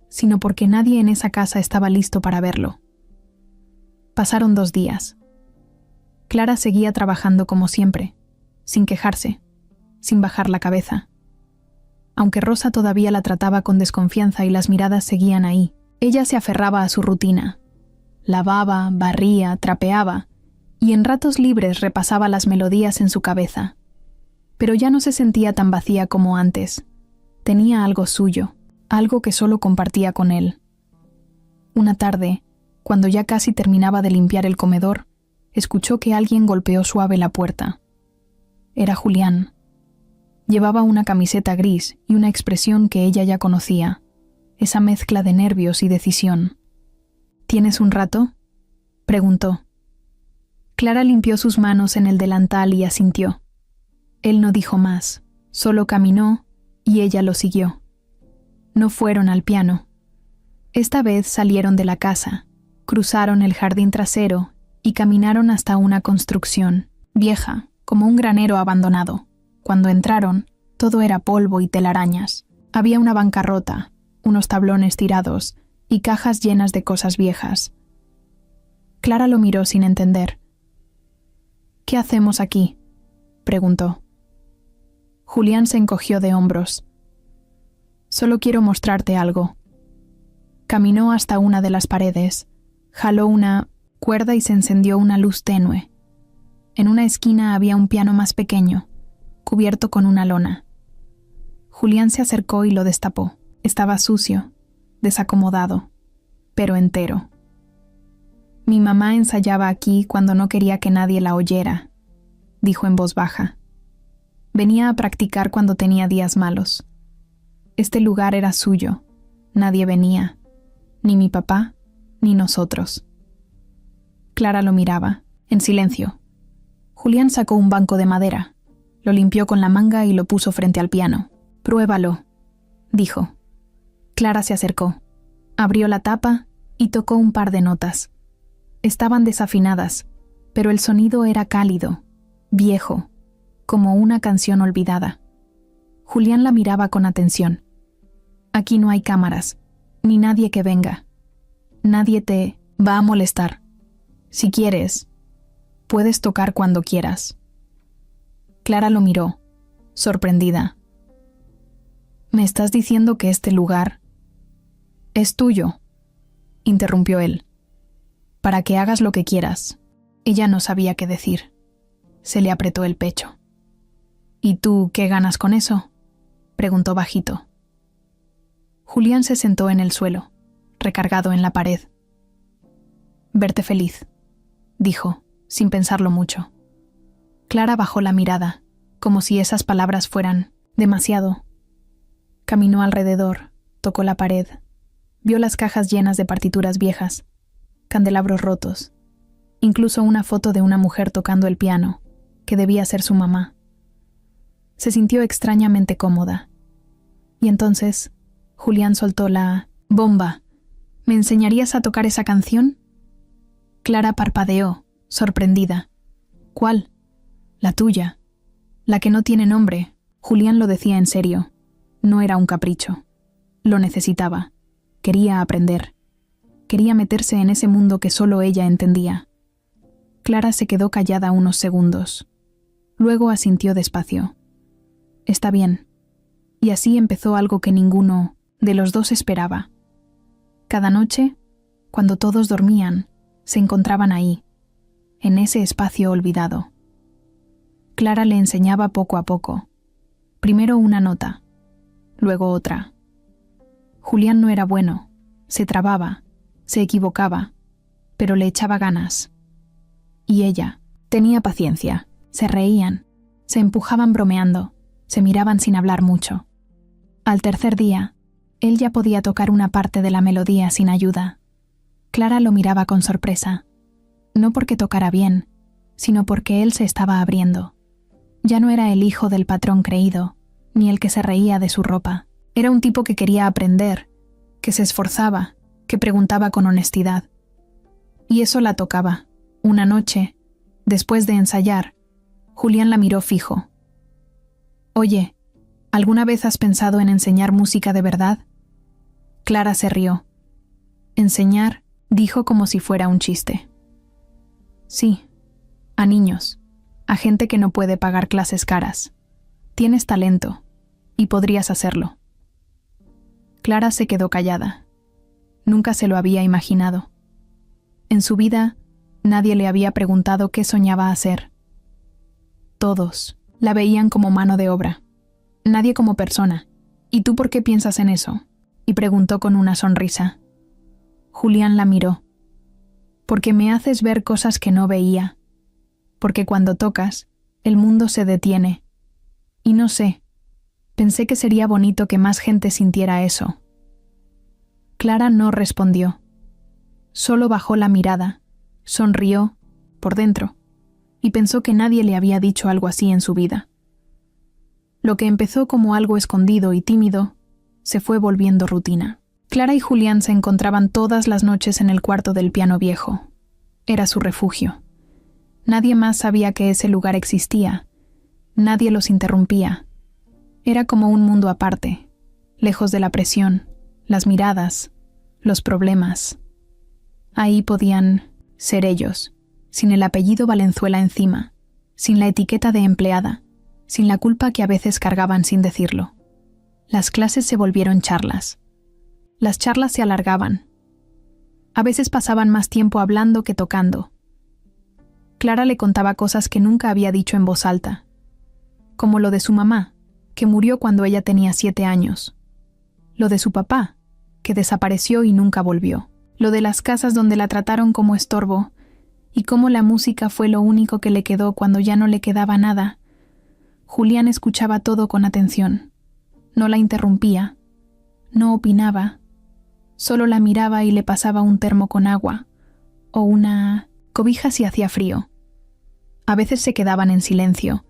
sino porque nadie en esa casa estaba listo para verlo. Pasaron 2 días. Clara seguía trabajando como siempre, sin quejarse, sin bajar la cabeza. Aunque Rosa todavía la trataba con desconfianza y las miradas seguían ahí, ella se aferraba a su rutina. Lavaba, barría, trapeaba, y en ratos libres repasaba las melodías en su cabeza. Pero ya no se sentía tan vacía como antes. Tenía algo suyo, algo que solo compartía con él. Una tarde, cuando ya casi terminaba de limpiar el comedor, escuchó que alguien golpeó suave la puerta. Era Julián. Llevaba una camiseta gris y una expresión que ella ya conocía, esa mezcla de nervios y decisión. ¿Tienes un rato?, preguntó. Clara limpió sus manos en el delantal y asintió. Él no dijo más, solo caminó y ella lo siguió. No fueron al piano. Esta vez salieron de la casa, cruzaron el jardín trasero y caminaron hasta una construcción, vieja, como un granero abandonado. Cuando entraron, todo era polvo y telarañas. Había una banca rota, unos tablones tirados y cajas llenas de cosas viejas. Clara lo miró sin entender. ¿Qué hacemos aquí?, preguntó. Julián se encogió de hombros. Solo quiero mostrarte algo. Caminó hasta una de las paredes, jaló una cuerda y se encendió una luz tenue. En una esquina había un piano más pequeño, cubierto con una lona. Julián se acercó y lo destapó. Estaba sucio, desacomodado, pero entero. Mi mamá ensayaba aquí cuando no quería que nadie la oyera, dijo en voz baja. Venía a practicar cuando tenía días malos. Este lugar era suyo. Nadie venía, ni mi papá, ni nosotros. Clara lo miraba, en silencio. Julián sacó un banco de madera, lo limpió con la manga y lo puso frente al piano. «Pruébalo», dijo. Clara se acercó, abrió la tapa y tocó un par de notas. Estaban desafinadas, pero el sonido era cálido, viejo, como una canción olvidada. Julián la miraba con atención. «Aquí no hay cámaras, ni nadie que venga. Nadie te va a molestar. Si quieres, puedes tocar cuando quieras». Clara lo miró, sorprendida. «¿Me estás diciendo que este lugar es tuyo?», interrumpió él. «Para que hagas lo que quieras». Ella no sabía qué decir. Se le apretó el pecho. «¿Y tú qué ganas con eso?», preguntó bajito. Julián se sentó en el suelo, recargado en la pared. «Verte feliz», dijo, sin pensarlo mucho. Clara bajó la mirada, como si esas palabras fueran demasiado. Caminó alrededor, tocó la pared, vio las cajas llenas de partituras viejas, candelabros rotos, incluso una foto de una mujer tocando el piano, que debía ser su mamá. Se sintió extrañamente cómoda. Y entonces, Julián soltó la bomba. «¿Me enseñarías a tocar esa canción?». Clara parpadeó, sorprendida. «¿Cuál?». «La tuya. La que no tiene nombre». Julián lo decía en serio. No era un capricho. Lo necesitaba. Quería aprender. Quería meterse en ese mundo que solo ella entendía. Clara se quedó callada unos segundos. Luego asintió despacio. «Está bien». Y así empezó algo que ninguno de los dos esperaba. Cada noche, cuando todos dormían, se encontraban ahí, en ese espacio olvidado. Clara le enseñaba poco a poco. Primero una nota, luego otra. Julián no era bueno, se trababa, se equivocaba, pero le echaba ganas. Y ella tenía paciencia, se reían, se empujaban bromeando, se miraban sin hablar mucho. Al tercer día, él ya podía tocar una parte de la melodía sin ayuda. Clara lo miraba con sorpresa, no porque tocara bien, sino porque él se estaba abriendo. Ya no era el hijo del patrón creído, ni el que se reía de su ropa. Era un tipo que quería aprender, que se esforzaba, que preguntaba con honestidad. Y eso la tocaba. Una noche, después de ensayar, Julián la miró fijo. «Oye, ¿alguna vez has pensado en enseñar música de verdad?». Clara se rió. «¿Enseñar?», dijo como si fuera un chiste. «Sí, a niños, a gente que no puede pagar clases caras. Tienes talento, y podrías hacerlo. Clara se quedó callada. Nunca se lo había imaginado. En su vida, nadie le había preguntado qué soñaba hacer. Todos la veían como mano de obra, nadie como persona. ¿Y tú por qué piensas en eso?, y preguntó con una sonrisa. Julián la miró. Porque me haces ver cosas que no veía. Porque cuando tocas, el mundo se detiene. Y no sé, pensé que sería bonito que más gente sintiera eso. Clara no respondió. Solo bajó la mirada, sonrió, por dentro, y pensó que nadie le había dicho algo así en su vida. Lo que empezó como algo escondido y tímido, se fue volviendo rutina. Clara y Julián se encontraban todas las noches en el cuarto del piano viejo. Era su refugio. Nadie más sabía que ese lugar existía. Nadie los interrumpía. Era como un mundo aparte, lejos de la presión, las miradas, los problemas. Ahí podían ser ellos, sin el apellido Valenzuela encima, sin la etiqueta de empleada, sin la culpa que a veces cargaban sin decirlo. Las clases se volvieron charlas. Las charlas se alargaban. A veces pasaban más tiempo hablando que tocando. Clara le contaba cosas que nunca había dicho en voz alta, como lo de su mamá, que murió cuando ella tenía 7 años. Lo de su papá, que desapareció y nunca volvió. Lo de las casas donde la trataron como estorbo, y cómo la música fue lo único que le quedó cuando ya no le quedaba nada. Julián escuchaba todo con atención. No la interrumpía, no opinaba, solo la miraba y le pasaba un termo con agua, o una cobija si hacía frío. A veces se quedaban en silencio,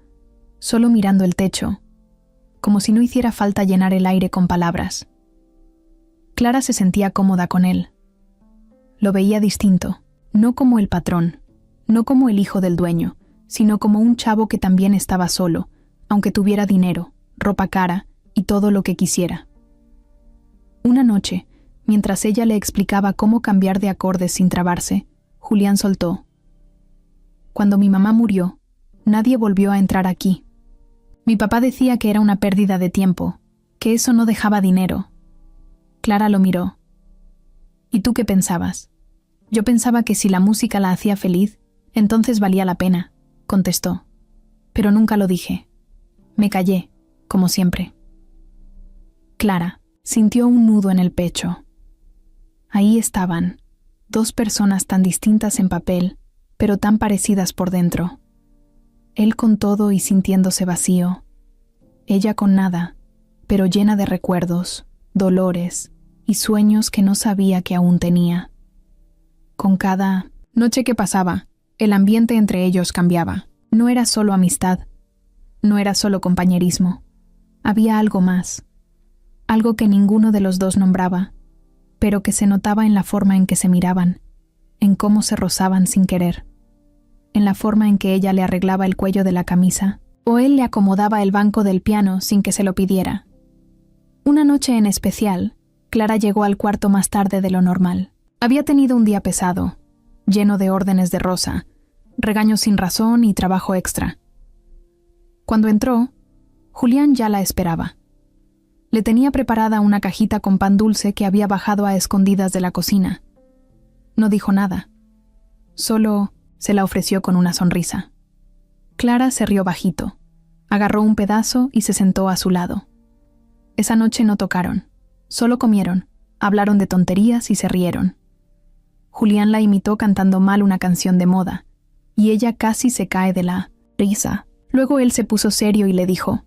solo mirando el techo, como si no hiciera falta llenar el aire con palabras. Clara se sentía cómoda con él. Lo veía distinto, no como el patrón, no como el hijo del dueño, sino como un chavo que también estaba solo, aunque tuviera dinero, ropa cara y todo lo que quisiera. Una noche, mientras ella le explicaba cómo cambiar de acordes sin trabarse, Julián soltó: Cuando mi mamá murió, nadie volvió a entrar aquí. Mi papá decía que era una pérdida de tiempo, que eso no dejaba dinero. Clara lo miró. ¿Y tú qué pensabas? Yo pensaba que si la música la hacía feliz, entonces valía la pena, contestó. Pero nunca lo dije. Me callé, como siempre. Clara sintió un nudo en el pecho. Ahí estaban, 2 personas tan distintas en papel, pero tan parecidas por dentro. Él con todo y sintiéndose vacío. Ella con nada, pero llena de recuerdos, dolores y sueños que no sabía que aún tenía. Con cada noche que pasaba, el ambiente entre ellos cambiaba. No era solo amistad, no era solo compañerismo. Había algo más, algo que ninguno de los dos nombraba, pero que se notaba en la forma en que se miraban, en cómo se rozaban sin querer, en la forma en que ella le arreglaba el cuello de la camisa, o él le acomodaba el banco del piano sin que se lo pidiera. Una noche en especial, Clara llegó al cuarto más tarde de lo normal. Había tenido un día pesado, lleno de órdenes de Rosa, regaños sin razón y trabajo extra. Cuando entró, Julián ya la esperaba. Le tenía preparada una cajita con pan dulce que había bajado a escondidas de la cocina. No dijo nada, solo se la ofreció con una sonrisa. Clara se rió bajito, agarró un pedazo y se sentó a su lado. Esa noche no tocaron, solo comieron, hablaron de tonterías y se rieron. Julián la imitó cantando mal una canción de moda, y ella casi se cae de la risa. Luego él se puso serio y le dijo: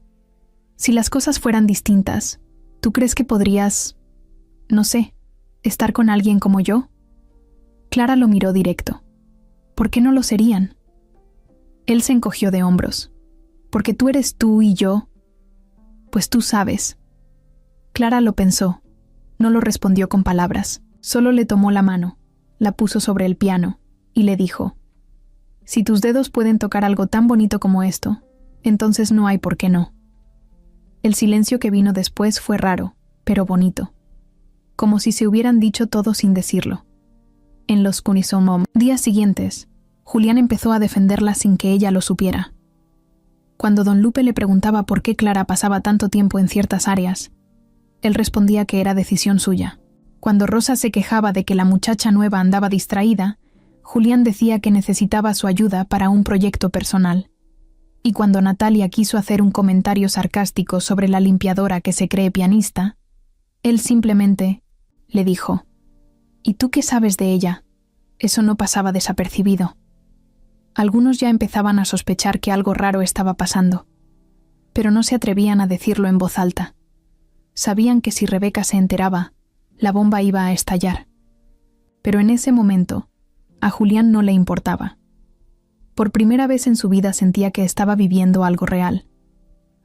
Si las cosas fueran distintas, ¿tú crees que podrías, no sé, estar con alguien como yo? Clara lo miró directo. ¿Por qué no lo serían? Él se encogió de hombros. Porque tú eres tú y yo. Pues tú sabes. Clara lo pensó. No lo respondió con palabras. Solo le tomó la mano, la puso sobre el piano y le dijo: Si tus dedos pueden tocar algo tan bonito como esto, entonces no hay por qué no. El silencio que vino después fue raro, pero bonito. Como si se hubieran dicho todo sin decirlo. En los días siguientes, Julián empezó a defenderla sin que ella lo supiera. Cuando don Lupe le preguntaba por qué Clara pasaba tanto tiempo en ciertas áreas, él respondía que era decisión suya. Cuando Rosa se quejaba de que la muchacha nueva andaba distraída, Julián decía que necesitaba su ayuda para un proyecto personal. Y cuando Natalia quiso hacer un comentario sarcástico sobre la limpiadora que se cree pianista, él simplemente le dijo: «¿Y tú qué sabes de ella?». Eso no pasaba desapercibido. Algunos ya empezaban a sospechar que algo raro estaba pasando, pero no se atrevían a decirlo en voz alta. Sabían que si Rebeca se enteraba, la bomba iba a estallar. Pero en ese momento, a Julián no le importaba. Por primera vez en su vida sentía que estaba viviendo algo real,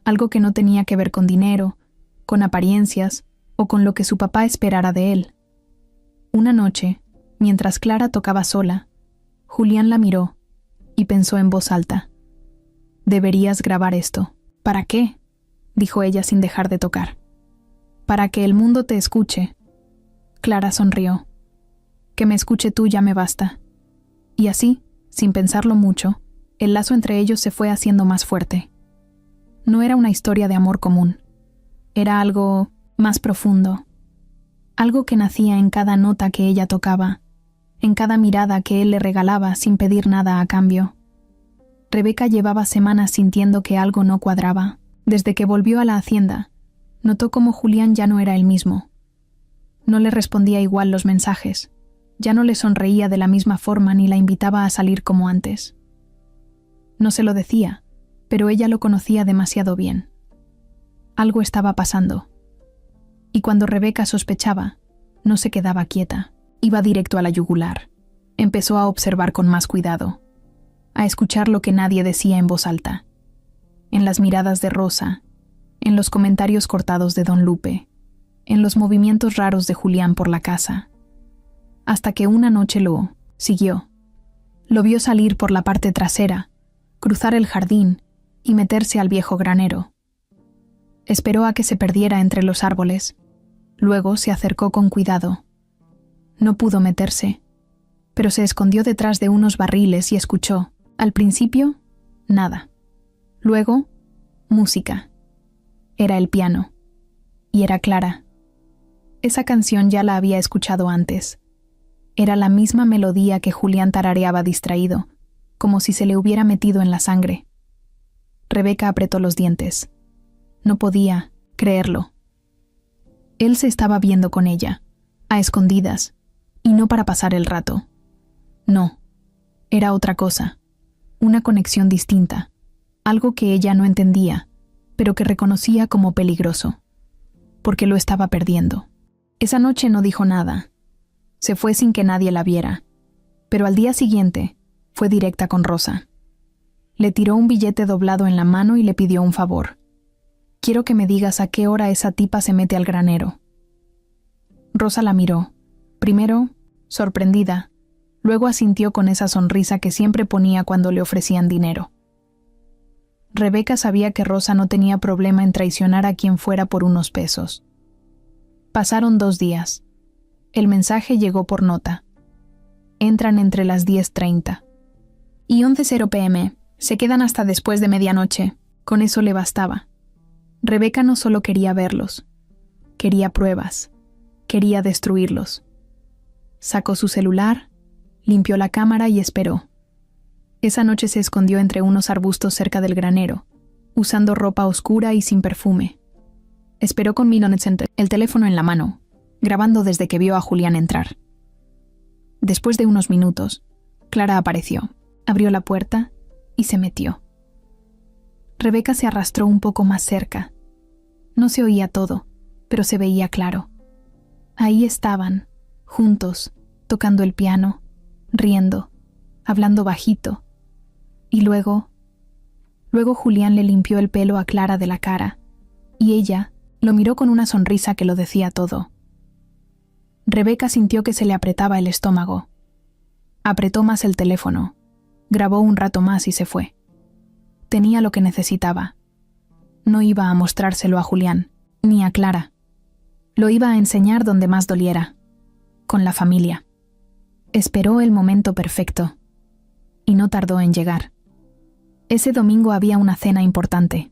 algo que no tenía que ver con dinero, con apariencias o con lo que su papá esperara de él. Una noche, mientras Clara tocaba sola, Julián la miró y pensó en voz alta: «Deberías grabar esto». «¿Para qué?», dijo ella sin dejar de tocar. «Para que el mundo te escuche». Clara sonrió. «Que me escuche tú ya me basta». Y así, sin pensarlo mucho, el lazo entre ellos se fue haciendo más fuerte. No era una historia de amor común. Era algo más profundo. Algo que nacía en cada nota que ella tocaba, en cada mirada que él le regalaba sin pedir nada a cambio. Rebeca llevaba semanas sintiendo que algo no cuadraba. Desde que volvió a la hacienda, notó cómo Julián ya no era el mismo. No le respondía igual los mensajes, ya no le sonreía de la misma forma ni la invitaba a salir como antes. No se lo decía, pero ella lo conocía demasiado bien. Algo estaba pasando. Y cuando Rebeca sospechaba, no se quedaba quieta, iba directo a la yugular. Empezó a observar con más cuidado, a escuchar lo que nadie decía en voz alta, en las miradas de Rosa, en los comentarios cortados de don Lupe, en los movimientos raros de Julián por la casa, hasta que una noche lo siguió. Lo vio salir por la parte trasera, cruzar el jardín y meterse al viejo granero. Esperó a que se perdiera entre los árboles, luego se acercó con cuidado. No pudo meterse, pero se escondió detrás de unos barriles y escuchó, al principio, nada. Luego, música. Era el piano. Y era Clara. Esa canción ya la había escuchado antes. Era la misma melodía que Julián tarareaba distraído, como si se le hubiera metido en la sangre. Rebeca apretó los dientes. No podía creerlo. Él se estaba viendo con ella, a escondidas, y no para pasar el rato. No, era otra cosa, una conexión distinta, algo que ella no entendía, pero que reconocía como peligroso, porque lo estaba perdiendo. Esa noche no dijo nada. Se fue sin que nadie la viera, pero al día siguiente fue directa con Rosa. Le tiró un billete doblado en la mano y le pidió un favor. «Quiero que me digas a qué hora esa tipa se mete al granero». Rosa la miró, primero sorprendida, luego asintió con esa sonrisa que siempre ponía cuando le ofrecían dinero. Rebeca sabía que Rosa no tenía problema en traicionar a quien fuera por unos pesos. Pasaron 2 días. El mensaje llegó por nota. Entran entre las 10:30. Y 11:00 p.m. Se quedan hasta después de medianoche. Con eso le bastaba. Rebeca no solo quería verlos. Quería pruebas. Quería destruirlos. Sacó su celular, limpió la cámara y esperó. Esa noche se escondió entre unos arbustos cerca del granero, usando ropa oscura y sin perfume. Esperó con el teléfono en la mano, grabando desde que vio a Julián entrar. Después de unos minutos, Clara apareció, abrió la puerta y se metió. Rebeca se arrastró un poco más cerca. No se oía todo, pero se veía claro. Ahí estaban, juntos, tocando el piano, riendo, hablando bajito. Y luego Julián le limpió el pelo a Clara de la cara, y ella lo miró con una sonrisa que lo decía todo. Rebeca sintió que se le apretaba el estómago. Apretó más el teléfono, grabó un rato más y se fue. Tenía lo que necesitaba. No iba a mostrárselo a Julián, ni a Clara. Lo iba a enseñar donde más doliera, con la familia. Esperó el momento perfecto. y no tardó en llegar. Ese domingo había una cena importante.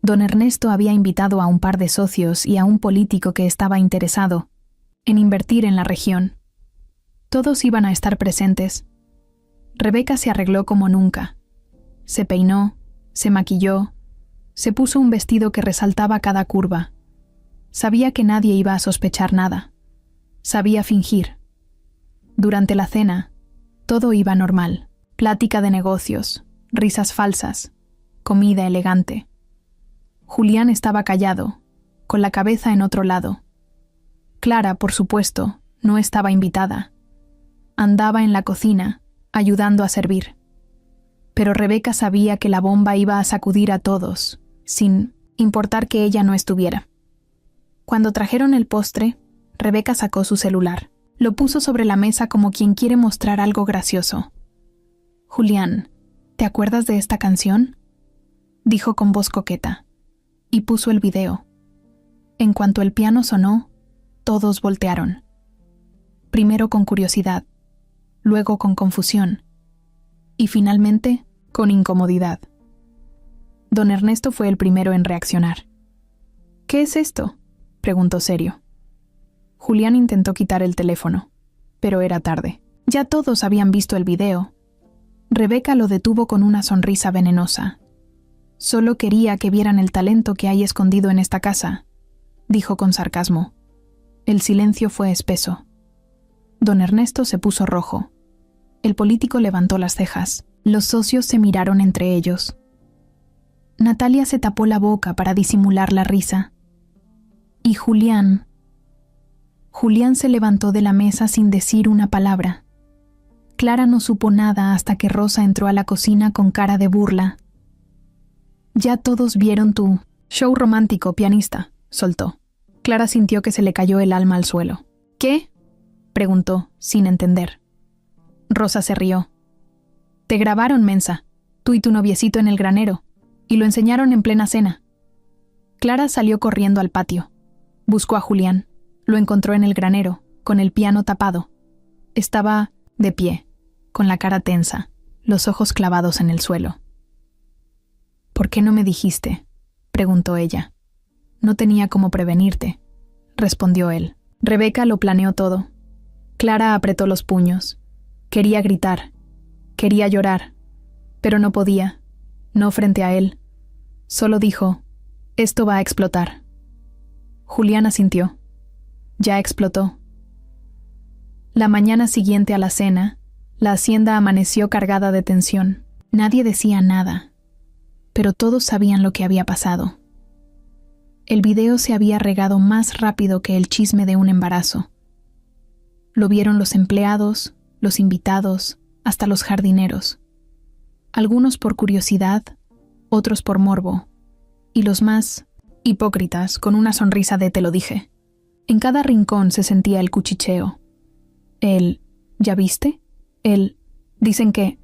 Don Ernesto había invitado a un par de socios y a un político que estaba interesado en invertir en la región. Todos iban a estar presentes. Rebeca se arregló como nunca. Se peinó, se maquilló, se puso un vestido que resaltaba cada curva. Sabía que nadie iba a sospechar nada. Sabía fingir. Durante la cena, todo iba normal. Plática de negocios, risas falsas, comida elegante. Julián estaba callado, con la cabeza en otro lado. Clara, por supuesto, no estaba invitada. Andaba en la cocina, ayudando a servir. Pero Rebeca sabía que la bomba iba a sacudir a todos, sin importar que ella no estuviera. Cuando trajeron el postre, Rebeca sacó su celular. Lo puso sobre la mesa como quien quiere mostrar algo gracioso. «Julián, ¿te acuerdas de esta canción?», dijo con voz coqueta, y puso el video. En cuanto el piano sonó, todos voltearon. Primero con curiosidad, luego con confusión, y finalmente con incomodidad. Don Ernesto fue el primero en reaccionar. «¿Qué es esto?», preguntó serio. Julián intentó quitar el teléfono, pero era tarde. Ya todos habían visto el video. Rebeca lo detuvo con una sonrisa venenosa. «Solo quería que vieran el talento que hay escondido en esta casa», dijo con sarcasmo. El silencio fue espeso. Don Ernesto se puso rojo. El político levantó las cejas. Los socios se miraron entre ellos. Natalia se tapó la boca para disimular la risa. Y Julián se levantó de la mesa sin decir una palabra. Clara no supo nada hasta que Rosa entró a la cocina con cara de burla. «Ya todos vieron tu show romántico, pianista», soltó. Clara sintió que se le cayó el alma al suelo. «¿Qué?», preguntó, sin entender. Rosa se rió. «Te grabaron, mensa, tú y tu noviecito en el granero, y lo enseñaron en plena cena». Clara salió corriendo al patio. Buscó a Julián. Lo encontró en el granero, con el piano tapado. Estaba de pie, con la cara tensa, los ojos clavados en el suelo. «¿Por qué no me dijiste?», preguntó ella. «No tenía cómo prevenirte», respondió él. Rebeca lo planeó todo. Clara apretó los puños. Quería gritar. Quería llorar. Pero no podía. No frente a él. Solo dijo: «Esto va a explotar». Julián asintió. Ya explotó. La mañana siguiente a la cena, la hacienda amaneció cargada de tensión. Nadie decía nada, pero todos sabían lo que había pasado. El video se había regado más rápido que el chisme de un embarazo. Lo vieron los empleados, los invitados, hasta los jardineros. Algunos por curiosidad, otros por morbo, y los más hipócritas con una sonrisa de «te lo dije». En cada rincón se sentía el cuchicheo. El «¿ya viste?», el «dicen que»,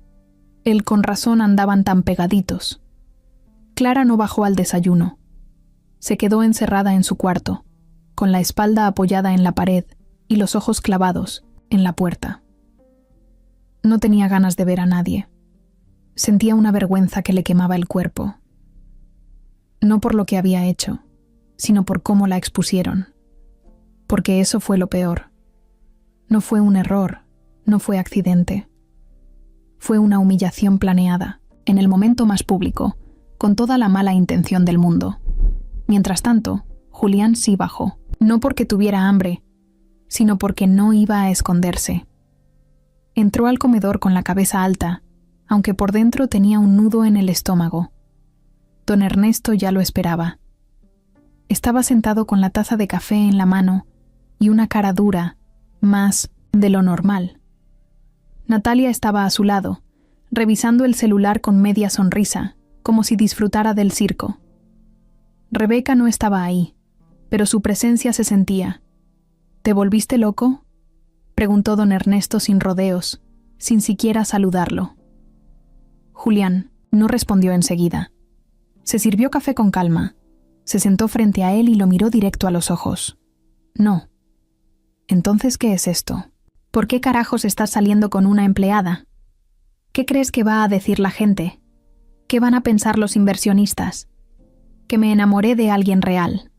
el «con razón andaban tan pegaditos». Clara no bajó al desayuno. Se quedó encerrada en su cuarto, con la espalda apoyada en la pared y los ojos clavados en la puerta. No tenía ganas de ver a nadie. Sentía una vergüenza que le quemaba el cuerpo. No por lo que había hecho, sino por cómo la expusieron. Porque eso fue lo peor. No fue un error, no fue accidente. Fue una humillación planeada, en el momento más público, con toda la mala intención del mundo. Mientras tanto, Julián sí bajó, no porque tuviera hambre, sino porque no iba a esconderse. Entró al comedor con la cabeza alta, aunque por dentro tenía un nudo en el estómago. Don Ernesto ya lo esperaba. Estaba sentado con la taza de café en la mano y una cara dura, más de lo normal. Natalia estaba a su lado, revisando el celular con media sonrisa, como si disfrutara del circo. Rebeca no estaba ahí, pero su presencia se sentía. «¿Te volviste loco?», preguntó don Ernesto sin rodeos, sin siquiera saludarlo. Julián no respondió enseguida. Se sirvió café con calma, se sentó frente a él y lo miró directo a los ojos. «No». «Entonces, ¿qué es esto? ¿Por qué carajos estás saliendo con una empleada?». ¿Qué crees que va a decir la gente? ¿Qué van a pensar los inversionistas? Que me enamoré de alguien real.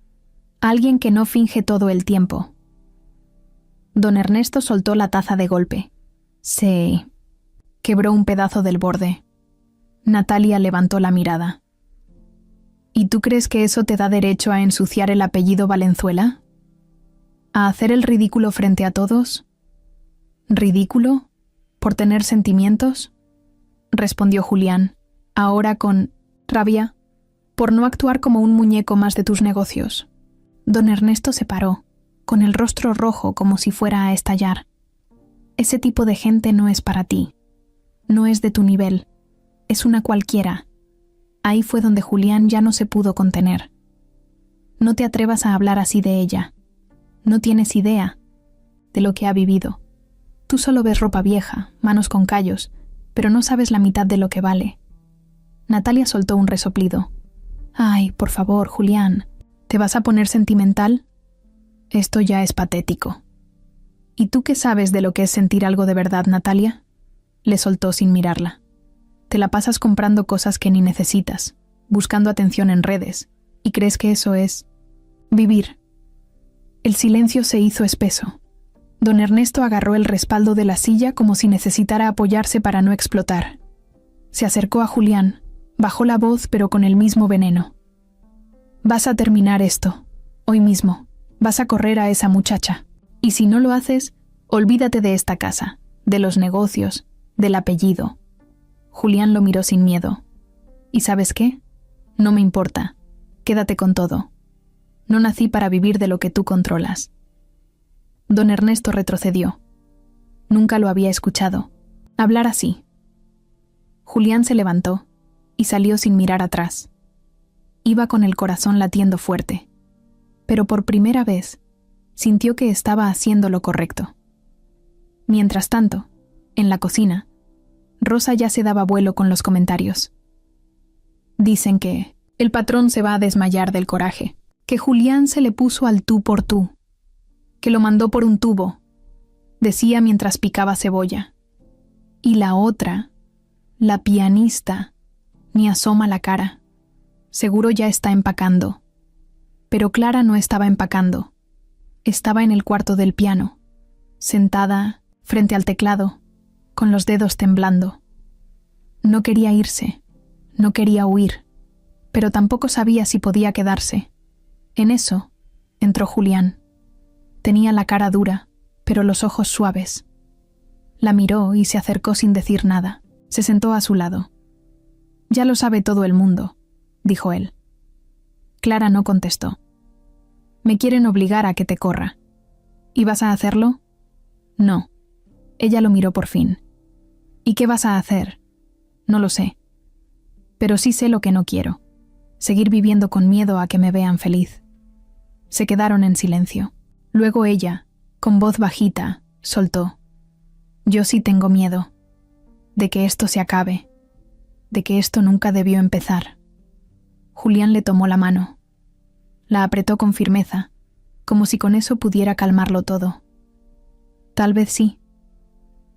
Alguien que no finge todo el tiempo. Don Ernesto soltó la taza de golpe. Se quebró un pedazo del borde. Natalia levantó la mirada. ¿Y tú crees que eso te da derecho a ensuciar el apellido Valenzuela? ¿A hacer el ridículo frente a todos? ¿Ridículo? ¿Por tener sentimientos? Respondió Julián, ahora con rabia, por no actuar como un muñeco más de tus negocios. Don Ernesto se paró, con el rostro rojo como si fuera a estallar. Ese tipo de gente no es para ti. No es de tu nivel. Es una cualquiera. Ahí fue donde Julián ya no se pudo contener. No te atrevas a hablar así de ella. No tienes idea de lo que ha vivido. Tú solo ves ropa vieja, manos con callos, pero no sabes la mitad de lo que vale. Natalia soltó un resoplido. Ay, por favor, Julián, ¿te vas a poner sentimental? Esto ya es patético. ¿Y tú qué sabes de lo que es sentir algo de verdad, Natalia? Le soltó sin mirarla. Te la pasas comprando cosas que ni necesitas, buscando atención en redes, y crees que eso es vivir. El silencio se hizo espeso. Don Ernesto agarró el respaldo de la silla como si necesitara apoyarse para no explotar. Se acercó a Julián, bajó la voz pero con el mismo veneno. Vas a terminar esto, hoy mismo. Vas a correr a esa muchacha. Y si no lo haces, olvídate de esta casa, de los negocios, del apellido. Julián lo miró sin miedo. ¿Y sabes qué? No me importa. Quédate con todo. No nací para vivir de lo que tú controlas. Don Ernesto retrocedió. Nunca lo había escuchado hablar así. Julián se levantó y salió sin mirar atrás. Iba con el corazón latiendo fuerte, pero por primera vez sintió que estaba haciendo lo correcto. Mientras tanto, en la cocina, Rosa ya se daba vuelo con los comentarios. Dicen que el patrón se va a desmayar del coraje, que Julián se le puso al tú por tú, que lo mandó por un tubo, decía mientras picaba cebolla. Y la otra, la pianista, ni asoma la cara. Seguro ya está empacando. Pero Clara no estaba empacando. Estaba en el cuarto del piano, sentada frente al teclado, con los dedos temblando. No quería irse, no quería huir, pero tampoco sabía si podía quedarse. En eso entró Julián. Tenía la cara dura, pero los ojos suaves. La miró y se acercó sin decir nada. Se sentó a su lado. «Ya lo sabe todo el mundo», dijo él. Clara no contestó. «Me quieren obligar a que te corra». «¿Y vas a hacerlo?» «No». Ella lo miró por fin. «¿Y qué vas a hacer?» «No lo sé. Pero sí sé lo que no quiero. Seguir viviendo con miedo a que me vean feliz». Se quedaron en silencio. Luego ella, con voz bajita, soltó. «Yo sí tengo miedo. De que esto se acabe. De que esto nunca debió empezar». Julián le tomó la mano. La apretó con firmeza, como si con eso pudiera calmarlo todo. «Tal vez sí.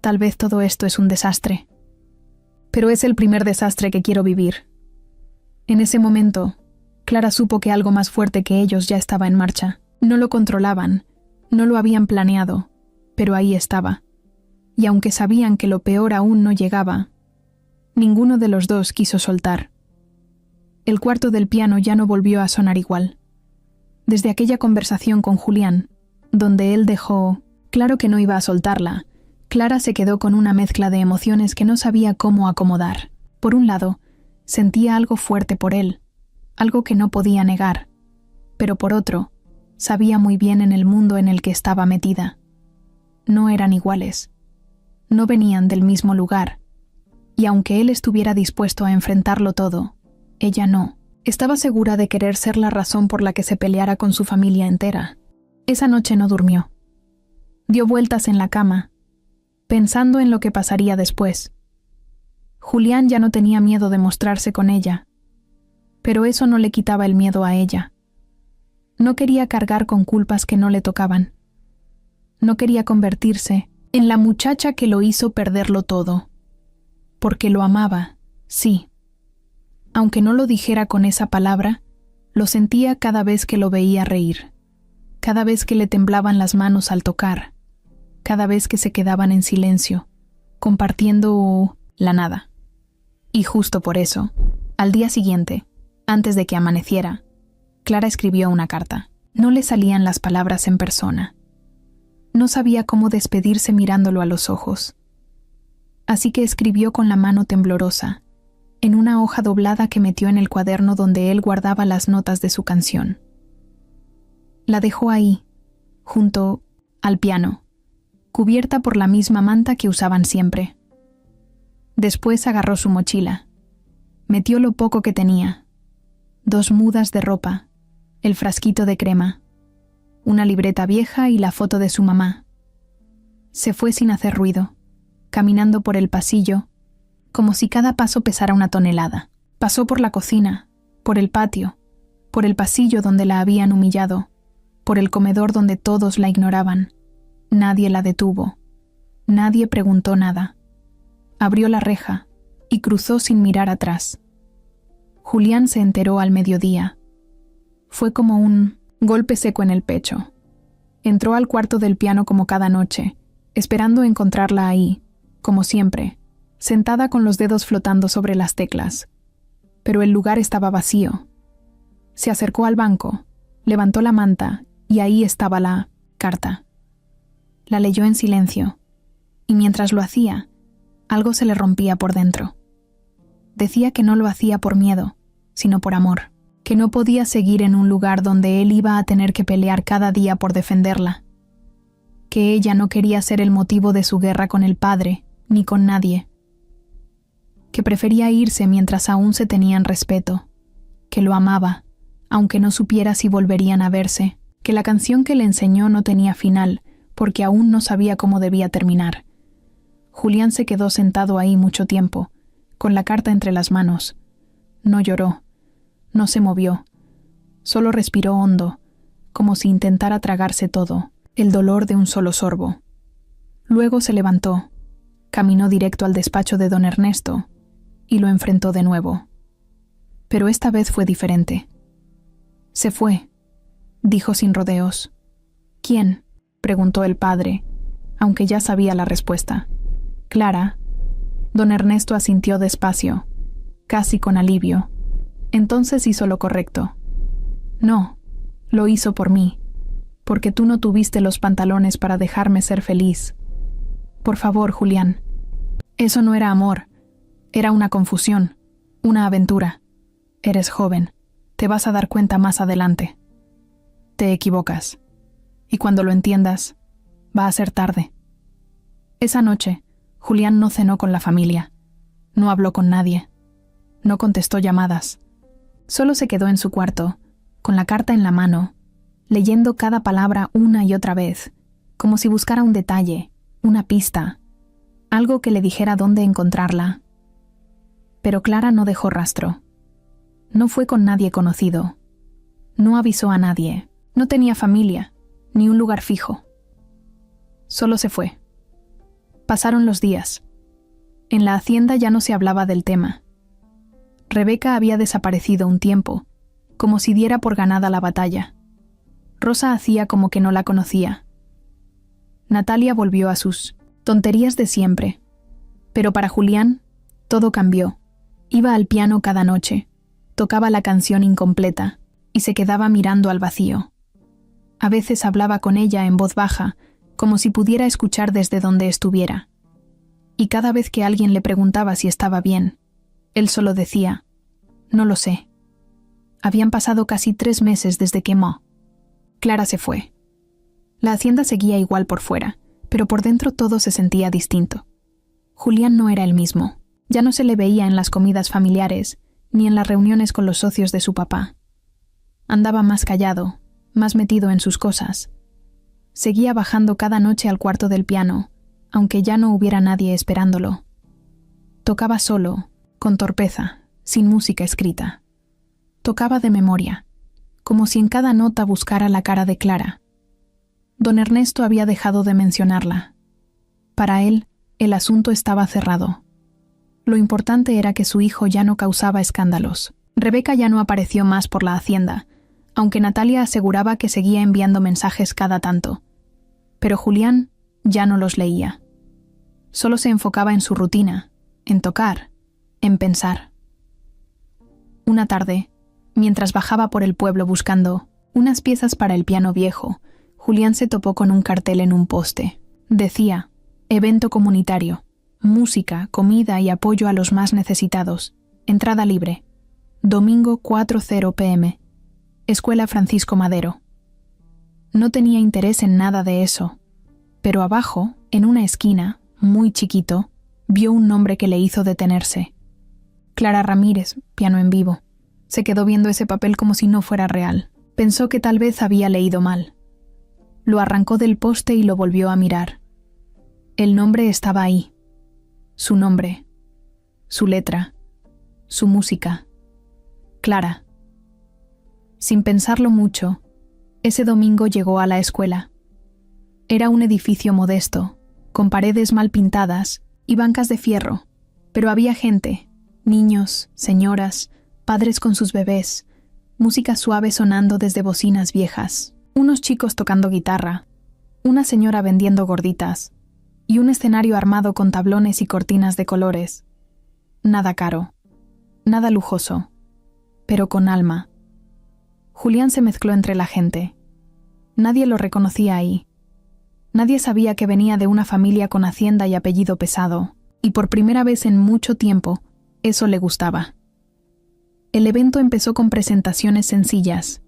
Tal vez todo esto es un desastre. Pero es el primer desastre que quiero vivir». En ese momento, Clara supo que algo más fuerte que ellos ya estaba en marcha. No lo controlaban, no lo habían planeado, pero ahí estaba. Y aunque sabían que lo peor aún no llegaba, ninguno de los dos quiso soltar. El cuarto del piano ya no volvió a sonar igual. Desde aquella conversación con Julián, donde él dejó claro que no iba a soltarla, Clara se quedó con una mezcla de emociones que no sabía cómo acomodar. Por un lado, sentía algo fuerte por él, algo que no podía negar, pero por otro, sabía muy bien en el mundo en el que estaba metida. No eran iguales. No venían del mismo lugar. Y aunque él estuviera dispuesto a enfrentarlo todo, ella no. Estaba segura de querer ser la razón por la que se peleara con su familia entera. Esa noche no durmió. Dio vueltas en la cama, pensando en lo que pasaría después. Julián ya no tenía miedo de mostrarse con ella, pero eso no le quitaba el miedo a ella. No quería cargar con culpas que no le tocaban. No quería convertirse en la muchacha que lo hizo perderlo todo. Porque lo amaba, sí. Aunque no lo dijera con esa palabra, lo sentía cada vez que lo veía reír, cada vez que le temblaban las manos al tocar, cada vez que se quedaban en silencio, compartiendo la nada. Y justo por eso, al día siguiente, antes de que amaneciera, Clara escribió una carta. No le salían las palabras en persona. No sabía cómo despedirse mirándolo a los ojos. Así que escribió con la mano temblorosa, en una hoja doblada que metió en el cuaderno donde él guardaba las notas de su canción. La dejó ahí, junto al piano, cubierta por la misma manta que usaban siempre. Después agarró su mochila. Metió lo poco que tenía: 2 mudas de ropa, el frasquito de crema, una libreta vieja y la foto de su mamá. Se fue sin hacer ruido, caminando por el pasillo, como si cada paso pesara una tonelada. Pasó por la cocina, por el patio, por el pasillo donde la habían humillado, por el comedor donde todos la ignoraban. Nadie la detuvo. Nadie preguntó nada. Abrió la reja y cruzó sin mirar atrás. Julián se enteró al mediodía. Fue como un golpe seco en el pecho. Entró al cuarto del piano como cada noche, esperando encontrarla ahí, como siempre, sentada con los dedos flotando sobre las teclas. Pero el lugar estaba vacío. Se acercó al banco, levantó la manta y ahí estaba la carta. La leyó en silencio, y mientras lo hacía, algo se le rompía por dentro. Decía que no lo hacía por miedo, sino por amor, que no podía seguir en un lugar donde él iba a tener que pelear cada día por defenderla, que ella no quería ser el motivo de su guerra con el padre, ni con nadie, que prefería irse mientras aún se tenían respeto, que lo amaba, aunque no supiera si volverían a verse, que la canción que le enseñó no tenía final, porque aún no sabía cómo debía terminar. Julián se quedó sentado ahí mucho tiempo, con la carta entre las manos. No lloró, no se movió, solo respiró hondo, como si intentara tragarse todo, el dolor de un solo sorbo. Luego se levantó, caminó directo al despacho de don Ernesto y lo enfrentó de nuevo. Pero esta vez fue diferente. Se fue, dijo sin rodeos. ¿Quién?, preguntó el padre, aunque ya sabía la respuesta. Clara. Don Ernesto asintió despacio, casi con alivio. Entonces hizo lo correcto. No, lo hizo por mí, porque tú no tuviste los pantalones para dejarme ser feliz. Por favor, Julián. Eso no era amor, era una confusión, una aventura. Eres joven, te vas a dar cuenta más adelante. Te equivocas, y cuando lo entiendas, va a ser tarde. Esa noche, Julián no cenó con la familia, no habló con nadie, no contestó llamadas. Solo se quedó en su cuarto, con la carta en la mano, leyendo cada palabra una y otra vez, como si buscara un detalle, una pista, algo que le dijera dónde encontrarla. Pero Clara no dejó rastro. No fue con nadie conocido. No avisó a nadie. No tenía familia, ni un lugar fijo. Solo se fue. Pasaron los días. En la hacienda ya no se hablaba del tema. Rebeca había desaparecido un tiempo, como si diera por ganada la batalla. Rosa hacía como que no la conocía. Natalia volvió a sus tonterías de siempre. Pero para Julián, todo cambió. Iba al piano cada noche, tocaba la canción incompleta y se quedaba mirando al vacío. A veces hablaba con ella en voz baja, como si pudiera escuchar desde donde estuviera. Y cada vez que alguien le preguntaba si estaba bien, él solo decía: «No lo sé». Habían pasado casi 3 meses desde que Clara se fue. La hacienda seguía igual por fuera, pero por dentro todo se sentía distinto. Julián no era el mismo. Ya no se le veía en las comidas familiares, ni en las reuniones con los socios de su papá. Andaba más callado, más metido en sus cosas. Seguía bajando cada noche al cuarto del piano, aunque ya no hubiera nadie esperándolo. Tocaba solo, con torpeza, sin música escrita. Tocaba de memoria, como si en cada nota buscara la cara de Clara. Don Ernesto había dejado de mencionarla. Para él, el asunto estaba cerrado. Lo importante era que su hijo ya no causaba escándalos. Rebeca ya no apareció más por la hacienda, aunque Natalia aseguraba que seguía enviando mensajes cada tanto. Pero Julián ya no los leía. Solo se enfocaba en su rutina, en tocar, en pensar. Una tarde, mientras bajaba por el pueblo buscando unas piezas para el piano viejo, Julián se topó con un cartel en un poste. Decía: evento comunitario, música, comida y apoyo a los más necesitados, entrada libre, domingo 4:00 p.m., Escuela Francisco Madero. No tenía interés en nada de eso, pero abajo, en una esquina, muy chiquito, vio un nombre que le hizo detenerse. Clara Ramírez, piano en vivo. Se quedó viendo ese papel como si no fuera real. Pensó que tal vez había leído mal. Lo arrancó del poste y lo volvió a mirar. El nombre estaba ahí. Su nombre, su letra, su música. Clara. Sin pensarlo mucho, ese domingo llegó a la escuela. Era un edificio modesto, con paredes mal pintadas y bancas de fierro, pero había gente, niños, señoras, padres con sus bebés, música suave sonando desde bocinas viejas, unos chicos tocando guitarra, una señora vendiendo gorditas, y un escenario armado con tablones y cortinas de colores. Nada caro, nada lujoso, pero con alma. Julián se mezcló entre la gente. Nadie lo reconocía ahí. Nadie sabía que venía de una familia con hacienda y apellido pesado, y por primera vez en mucho tiempo, eso le gustaba. El evento empezó con presentaciones sencillas.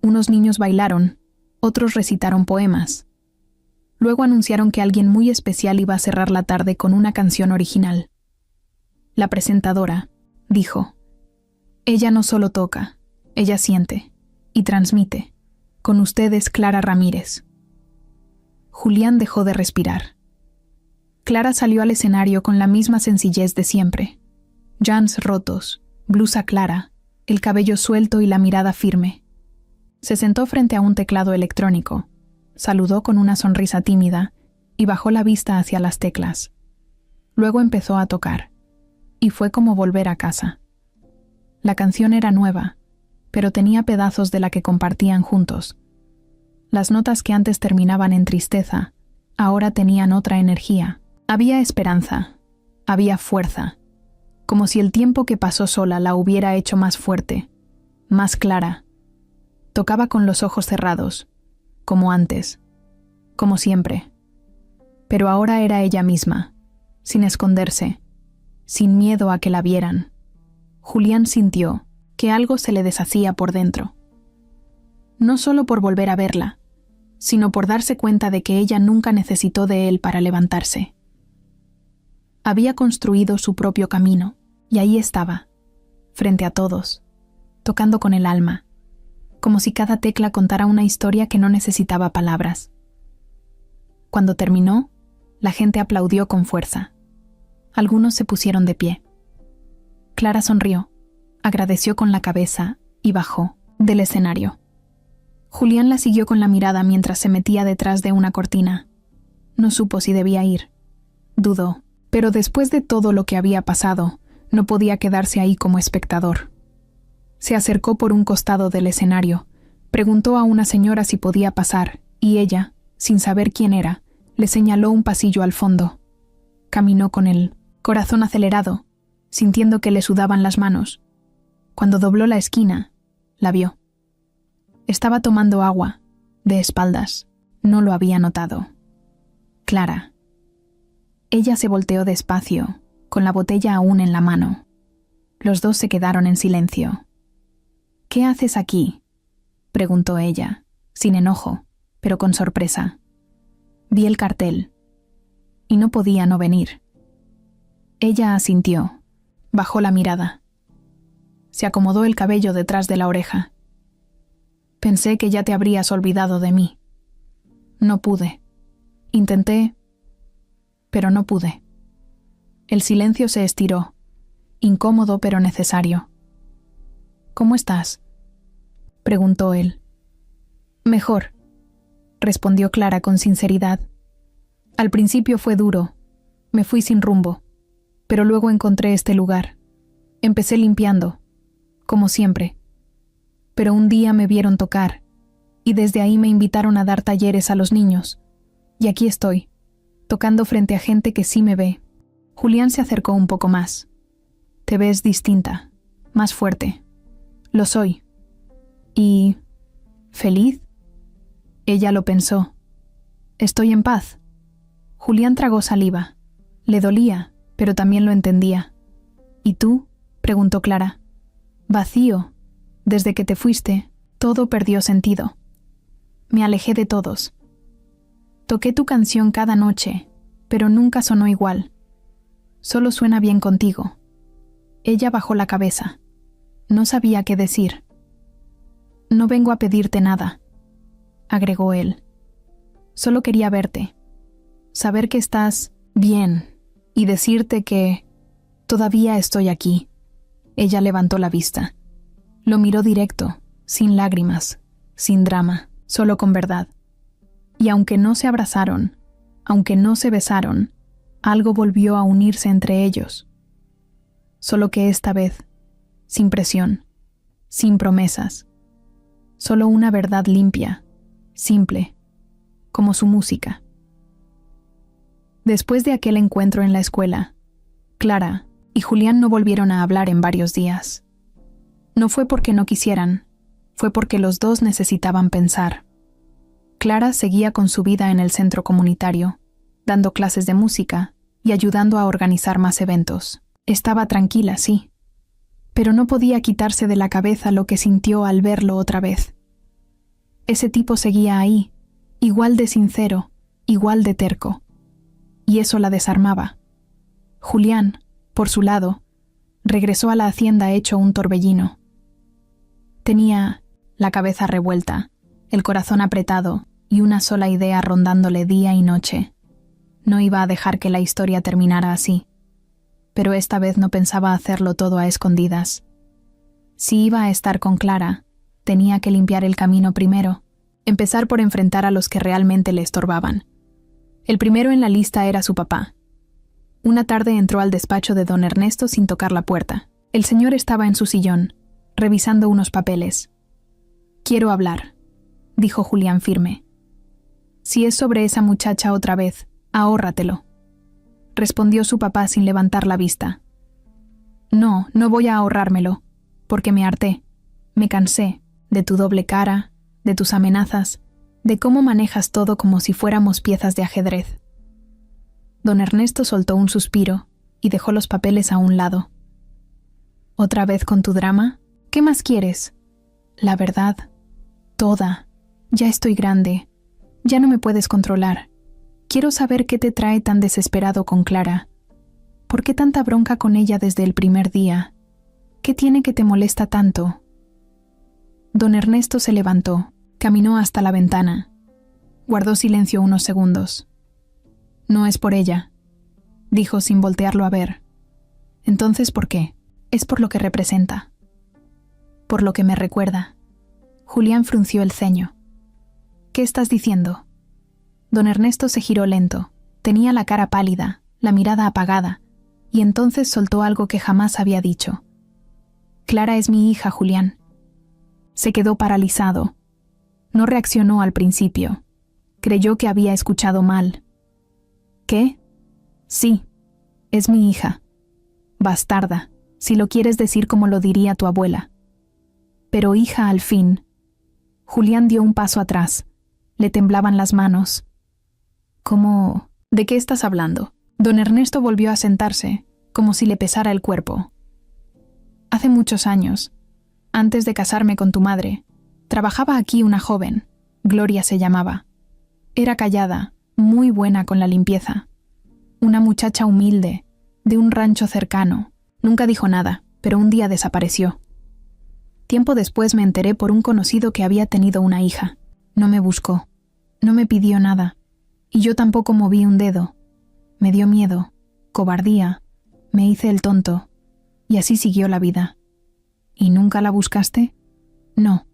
Unos niños bailaron, otros recitaron poemas. Luego anunciaron que alguien muy especial iba a cerrar la tarde con una canción original. La presentadora dijo: ella no solo toca, ella siente y transmite. Con ustedes, Clara Ramírez. Julián dejó de respirar. Clara salió al escenario con la misma sencillez de siempre. Jeans rotos, blusa clara, el cabello suelto y la mirada firme. Se sentó frente a un teclado electrónico, saludó con una sonrisa tímida y bajó la vista hacia las teclas. Luego empezó a tocar, y fue como volver a casa. La canción era nueva, pero tenía pedazos de la que compartían juntos. Las notas que antes terminaban en tristeza, ahora tenían otra energía. Había esperanza, había fuerza, como si el tiempo que pasó sola la hubiera hecho más fuerte, más clara. Tocaba con los ojos cerrados, como antes, como siempre. Pero ahora era ella misma, sin esconderse, sin miedo a que la vieran. Julián sintió que algo se le deshacía por dentro. No solo por volver a verla, sino por darse cuenta de que ella nunca necesitó de él para levantarse. Había construido su propio camino, y ahí estaba, frente a todos, tocando con el alma, como si cada tecla contara una historia que no necesitaba palabras. Cuando terminó, la gente aplaudió con fuerza. Algunos se pusieron de pie. Clara sonrió, agradeció con la cabeza y bajó del escenario. Julián la siguió con la mirada mientras se metía detrás de una cortina. No supo si debía ir. Dudó, pero después de todo lo que había pasado, no podía quedarse ahí como espectador. Se acercó por un costado del escenario, preguntó a una señora si podía pasar, y ella, sin saber quién era, le señaló un pasillo al fondo. Caminó con el corazón acelerado, sintiendo que le sudaban las manos. Cuando dobló la esquina, la vio. Estaba tomando agua, de espaldas. No lo había notado. Clara. Ella se volteó despacio, con la botella aún en la mano. Los dos se quedaron en silencio. «¿Qué haces aquí?», preguntó ella, sin enojo, pero con sorpresa. Vi el cartel, y no podía no venir. Ella asintió, bajó la mirada. Se acomodó el cabello detrás de la oreja. «Pensé que ya te habrías olvidado de mí. No pude. Intenté, pero no pude». El silencio se estiró, incómodo pero necesario. «¿Cómo estás?», preguntó él. «Mejor», respondió Clara con sinceridad. «Al principio fue duro. Me fui sin rumbo. pero luego encontré este lugar. Empecé limpiando, como siempre. Pero un día me vieron tocar, y desde ahí me invitaron a dar talleres a los niños. Y aquí estoy, tocando frente a gente que sí me ve. Julián se acercó un poco más. Te ves distinta, más fuerte. Lo soy. ¿Y feliz? Ella lo pensó. Estoy en paz. Julián tragó saliva. Le dolía, pero también lo entendía. ¿Y tú? Preguntó Clara. Vacío. Desde que te fuiste, todo perdió sentido. Me alejé de todos. Toqué tu canción cada noche, pero nunca sonó igual. Solo suena bien contigo. Ella bajó la cabeza. No sabía qué decir. No vengo a pedirte nada, agregó él. Solo quería verte, saber que estás bien y decirte que todavía estoy aquí. Ella levantó la vista. Lo miró directo, sin lágrimas, sin drama, solo con verdad. Y aunque no se abrazaron, aunque no se besaron, algo volvió a unirse entre ellos. Solo que esta vez, sin presión, sin promesas, solo una verdad limpia, simple, como su música. Después de aquel encuentro en la escuela, Clara y Julián no volvieron a hablar en varios días. No fue porque no quisieran, fue porque los dos necesitaban pensar. Clara seguía con su vida en el centro comunitario, dando clases de música y ayudando a organizar más eventos. Estaba tranquila, sí, pero no podía quitarse de la cabeza lo que sintió al verlo otra vez. Ese tipo seguía ahí, igual de sincero, igual de terco, y eso la desarmaba. Julián, por su lado, regresó a la hacienda hecho un torbellino. Tenía la cabeza revuelta, el corazón apretado y una sola idea rondándole día y noche. No iba a dejar que la historia terminara así, pero esta vez no pensaba hacerlo todo a escondidas. Si iba a estar con Clara, tenía que limpiar el camino primero, empezar por enfrentar a los que realmente le estorbaban. El primero en la lista era su papá. Una tarde entró al despacho de don Ernesto sin tocar la puerta. El señor estaba en su sillón, revisando unos papeles. «Quiero hablar», dijo Julián firme. «Si es sobre esa muchacha otra vez, ahórratelo», respondió su papá sin levantar la vista. «No, no voy a ahorrármelo, porque me harté, me cansé de tu doble cara, de tus amenazas, de cómo manejas todo como si fuéramos piezas de ajedrez». Don Ernesto soltó un suspiro y dejó los papeles a un lado. «¿Otra vez con tu drama? ¿Qué más quieres?» «La verdad, toda. Ya estoy grande. Ya no me puedes controlar. Quiero saber qué te trae tan desesperado con Clara. ¿Por qué tanta bronca con ella desde el primer día? ¿Qué tiene que te molesta tanto?» Don Ernesto se levantó, caminó hasta la ventana. Guardó silencio unos segundos. «No es por ella», dijo sin voltearlo a ver. «Entonces, ¿por qué?» «Es por lo que representa. Por lo que me recuerda». Julián frunció el ceño. «¿Qué estás diciendo?» Don Ernesto se giró lento. Tenía la cara pálida, la mirada apagada, y entonces soltó algo que jamás había dicho. «Clara es mi hija, Julián». Se quedó paralizado. No reaccionó al principio. Creyó que había escuchado mal. «¿Qué?» «Sí, es mi hija. Bastarda, si lo quieres decir como lo diría tu abuela. Pero hija al fin». Julián dio un paso atrás. Le temblaban las manos. «¿Cómo? ¿De qué estás hablando?» Don Ernesto volvió a sentarse, como si le pesara el cuerpo. «Hace muchos años, antes de casarme con tu madre, trabajaba aquí una joven, Gloria se llamaba. Era callada, muy buena con la limpieza. Una muchacha humilde, de un rancho cercano. Nunca dijo nada, pero un día desapareció. Tiempo después me enteré por un conocido que había tenido una hija. No me buscó, no me pidió nada, y yo tampoco moví un dedo. Me dio miedo, cobardía, me hice el tonto, y así siguió la vida». «¿Y nunca la buscaste?» «No,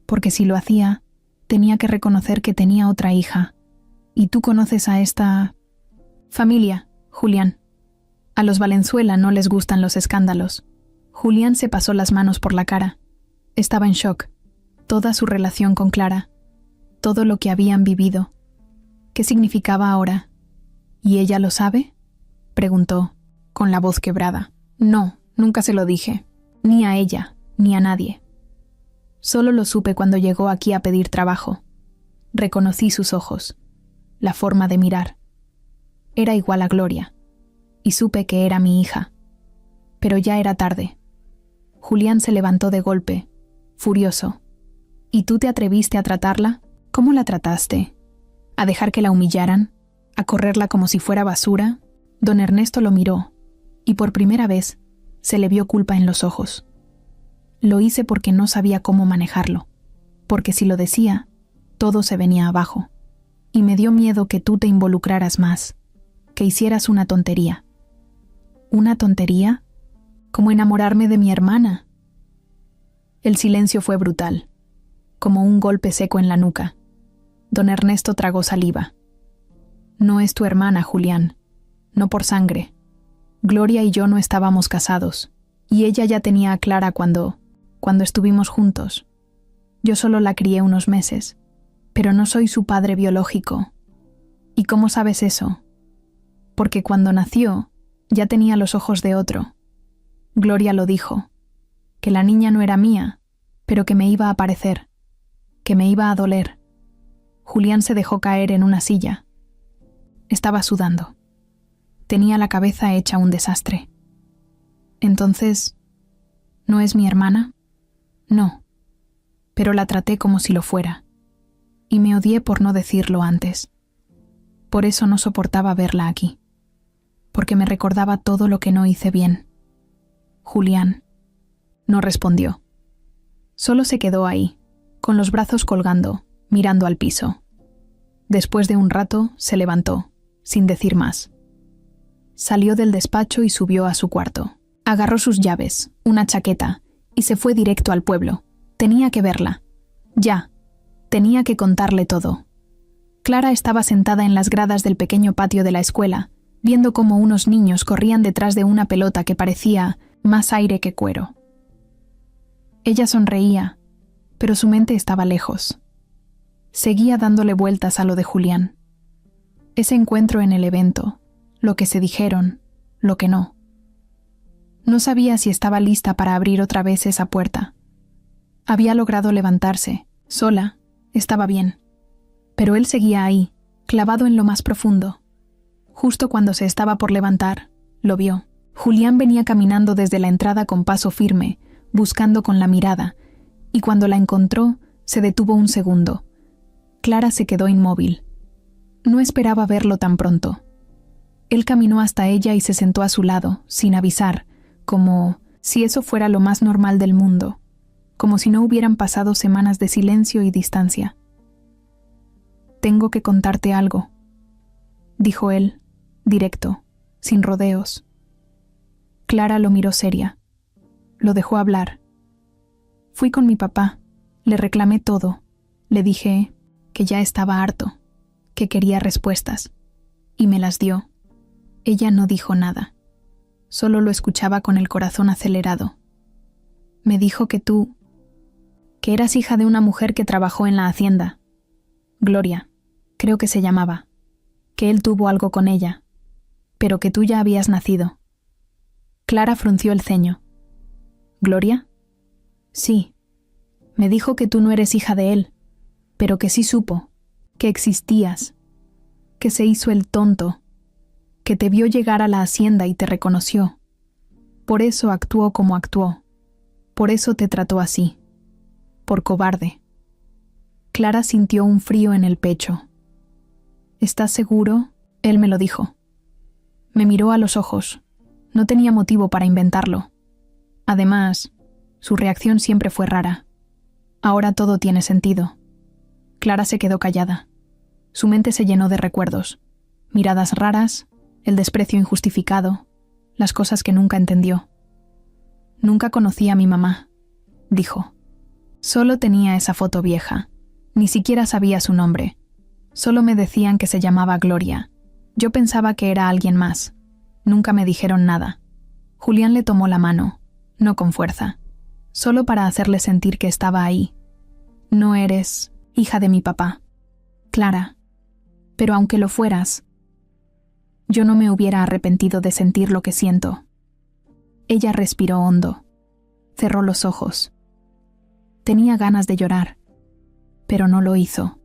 porque si lo hacía, tenía que reconocer que tenía otra hija. Y tú conoces a esta familia, Julián». A los Valenzuela no les gustan los escándalos. Julián se pasó las manos por la cara. Estaba en shock. Toda su relación con Clara. Todo lo que habían vivido. ¿Qué significaba ahora? ¿Y ella lo sabe?, preguntó, con la voz quebrada. No, nunca se lo dije. Ni a ella, ni a nadie. Solo lo supe cuando llegó aquí a pedir trabajo. Reconocí sus ojos, la forma de mirar. Era igual a Gloria, y supe que era mi hija. Pero ya era tarde. Julián se levantó de golpe, furioso. ¿Y tú te atreviste a tratarla? ¿Cómo la trataste? ¿A dejar que la humillaran? ¿A correrla como si fuera basura? Don Ernesto lo miró, y por primera vez se le vio culpa en los ojos. Lo hice porque no sabía cómo manejarlo, porque si lo decía, todo se venía abajo, y me dio miedo que tú te involucraras más, que hicieras una tontería. ¿Una tontería? ¿Como enamorarme de mi hermana? El silencio fue brutal, como un golpe seco en la nuca. Don Ernesto tragó saliva. No es tu hermana, Julián, no por sangre. Gloria y yo no estábamos casados, y ella ya tenía a Clara cuando estuvimos juntos. Yo solo la crié unos meses, pero no soy su padre biológico. ¿Y cómo sabes eso? Porque cuando nació, ya tenía los ojos de otro. Gloria lo dijo, que la niña no era mía, pero que me iba a parecer, que me iba a doler. Julián se dejó caer en una silla. Estaba sudando. Tenía la cabeza hecha un desastre. Entonces, ¿no es mi hermana? No, pero la traté como si lo fuera, y me odié por no decirlo antes. Por eso no soportaba verla aquí, porque me recordaba todo lo que no hice bien. Julián no respondió. Solo se quedó ahí, con los brazos colgando, mirando al piso. Después de un rato, se levantó, sin decir más. Salió del despacho y subió a su cuarto. Agarró sus llaves, una chaqueta, y se fue directo al pueblo. Tenía que verla. Ya. Tenía que contarle todo. Clara estaba sentada en las gradas del pequeño patio de la escuela, viendo cómo unos niños corrían detrás de una pelota que parecía más aire que cuero. Ella sonreía, pero su mente estaba lejos. Seguía dándole vueltas a lo de Julián. Ese encuentro en el evento, lo que se dijeron, lo que no. No sabía si estaba lista para abrir otra vez esa puerta. Había logrado levantarse, sola, estaba bien. Pero él seguía ahí, clavado en lo más profundo. Justo cuando se estaba por levantar, lo vio. Julián venía caminando desde la entrada con paso firme, buscando con la mirada, y cuando la encontró, se detuvo un segundo. Clara se quedó inmóvil. No esperaba verlo tan pronto. Él caminó hasta ella y se sentó a su lado, sin avisar, como si eso fuera lo más normal del mundo, como si no hubieran pasado semanas de silencio y distancia. «Tengo que contarte algo», dijo él, directo, sin rodeos. Clara lo miró seria. Lo dejó hablar. Fui con mi papá, le reclamé todo, le dije que ya estaba harto, que quería respuestas, y me las dio. Ella no dijo nada. Solo lo escuchaba con el corazón acelerado. Me dijo que eras hija de una mujer que trabajó en la hacienda. Gloria, creo que se llamaba. Que él tuvo algo con ella, pero que tú ya habías nacido. Clara frunció el ceño. ¿Gloria? Sí. Me dijo que tú no eres hija de él, pero que sí supo, que existías, que se hizo el tonto, que te vio llegar a la hacienda y te reconoció. Por eso actuó como actuó. Por eso te trató así. Por cobarde. Clara sintió un frío en el pecho. ¿Estás seguro? Él me lo dijo. Me miró a los ojos. No tenía motivo para inventarlo. Además, su reacción siempre fue rara. Ahora todo tiene sentido. Clara se quedó callada. Su mente se llenó de recuerdos. Miradas raras, el desprecio injustificado, las cosas que nunca entendió. Nunca conocí a mi mamá, dijo. Solo tenía esa foto vieja. Ni siquiera sabía su nombre. Solo me decían que se llamaba Gloria. Yo pensaba que era alguien más. Nunca me dijeron nada. Julián le tomó la mano, no con fuerza, solo para hacerle sentir que estaba ahí. No eres hija de mi papá, Clara, pero aunque lo fueras, yo no me hubiera arrepentido de sentir lo que siento. Ella respiró hondo, cerró los ojos. Tenía ganas de llorar, pero no lo hizo.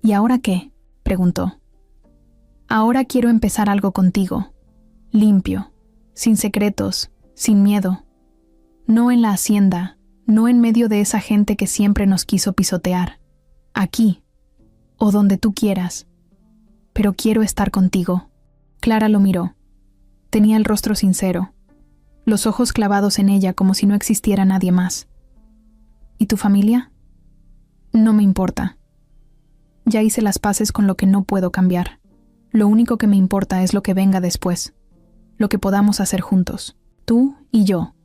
¿Y ahora qué?, preguntó. Ahora quiero empezar algo contigo, limpio, sin secretos, sin miedo. No en la hacienda, no en medio de esa gente que siempre nos quiso pisotear. Aquí, o donde tú quieras. Pero quiero estar contigo. Clara lo miró. Tenía el rostro sincero, los ojos clavados en ella como si no existiera nadie más. ¿Y tu familia? No me importa. Ya hice las paces con lo que no puedo cambiar. Lo único que me importa es lo que venga después, lo que podamos hacer juntos, tú y yo.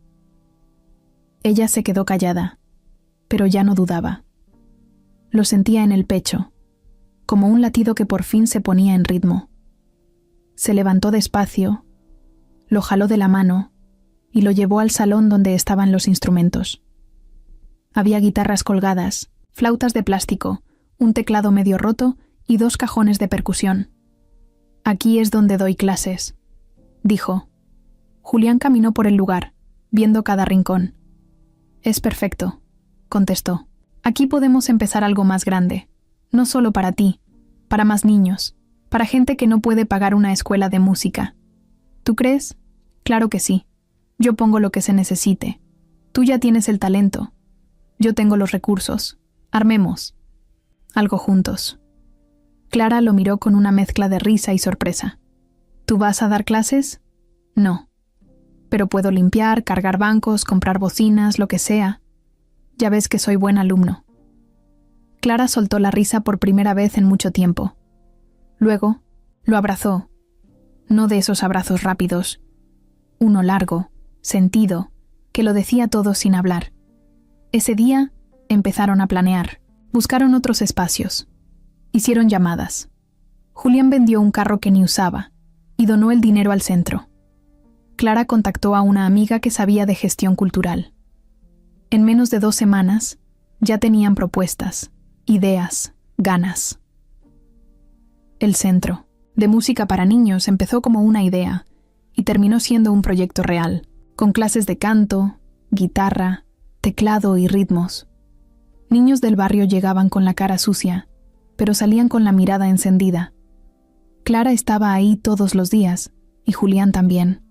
Ella se quedó callada, pero ya no dudaba. Lo sentía en el pecho, como un latido que por fin se ponía en ritmo. Se levantó despacio, lo jaló de la mano y lo llevó al salón donde estaban los instrumentos. Había guitarras colgadas, flautas de plástico, un teclado medio roto y 2 cajones de percusión. Aquí es donde doy clases, dijo. Julián caminó por el lugar, viendo cada rincón. Es perfecto, contestó. Aquí podemos empezar algo más grande, no solo para ti, para más niños, para gente que no puede pagar una escuela de música. ¿Tú crees? Claro que sí. Yo pongo lo que se necesite. Tú ya tienes el talento. Yo tengo los recursos. Armemos algo juntos. Clara lo miró con una mezcla de risa y sorpresa. ¿Tú vas a dar clases? No. Pero puedo limpiar, cargar bancos, comprar bocinas, lo que sea. Ya ves que soy buen alumno. Clara soltó la risa por primera vez en mucho tiempo. Luego, lo abrazó. No de esos abrazos rápidos. Uno largo, sentido, que lo decía todo sin hablar. Ese día, empezaron a planear. Buscaron otros espacios. Hicieron llamadas. Julián vendió un carro que ni usaba y donó el dinero al centro. Clara contactó a una amiga que sabía de gestión cultural. En menos de 2 semanas, ya tenían propuestas, ideas, ganas. El centro, de música para niños, empezó como una idea y terminó siendo un proyecto real, con clases de canto, guitarra, teclado y ritmos. Niños del barrio llegaban con la cara sucia, pero salían con la mirada encendida. Clara estaba ahí todos los días, y Julián también.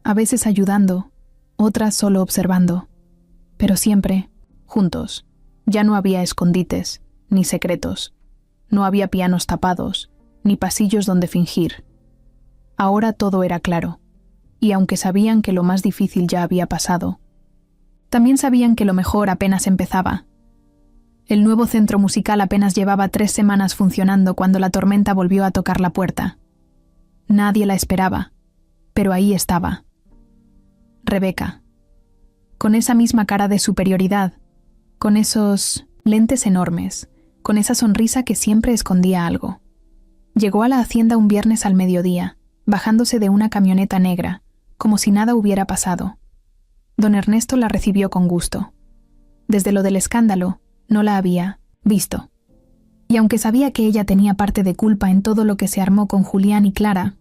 A veces ayudando, otras solo observando. Pero siempre, juntos. Ya no había escondites, ni secretos. No había pianos tapados, ni pasillos donde fingir. Ahora todo era claro, y aunque sabían que lo más difícil ya había pasado, también sabían que lo mejor apenas empezaba. El nuevo centro musical apenas llevaba 3 semanas funcionando cuando la tormenta volvió a tocar la puerta. Nadie la esperaba, pero ahí estaba. Rebeca, con esa misma cara de superioridad, con esos lentes enormes, con esa sonrisa que siempre escondía algo. Llegó a la hacienda un viernes al mediodía, bajándose de una camioneta negra, como si nada hubiera pasado. Don Ernesto la recibió con gusto. Desde lo del escándalo, no la había visto. Y aunque sabía que ella tenía parte de culpa en todo lo que se armó con Julián y Clara,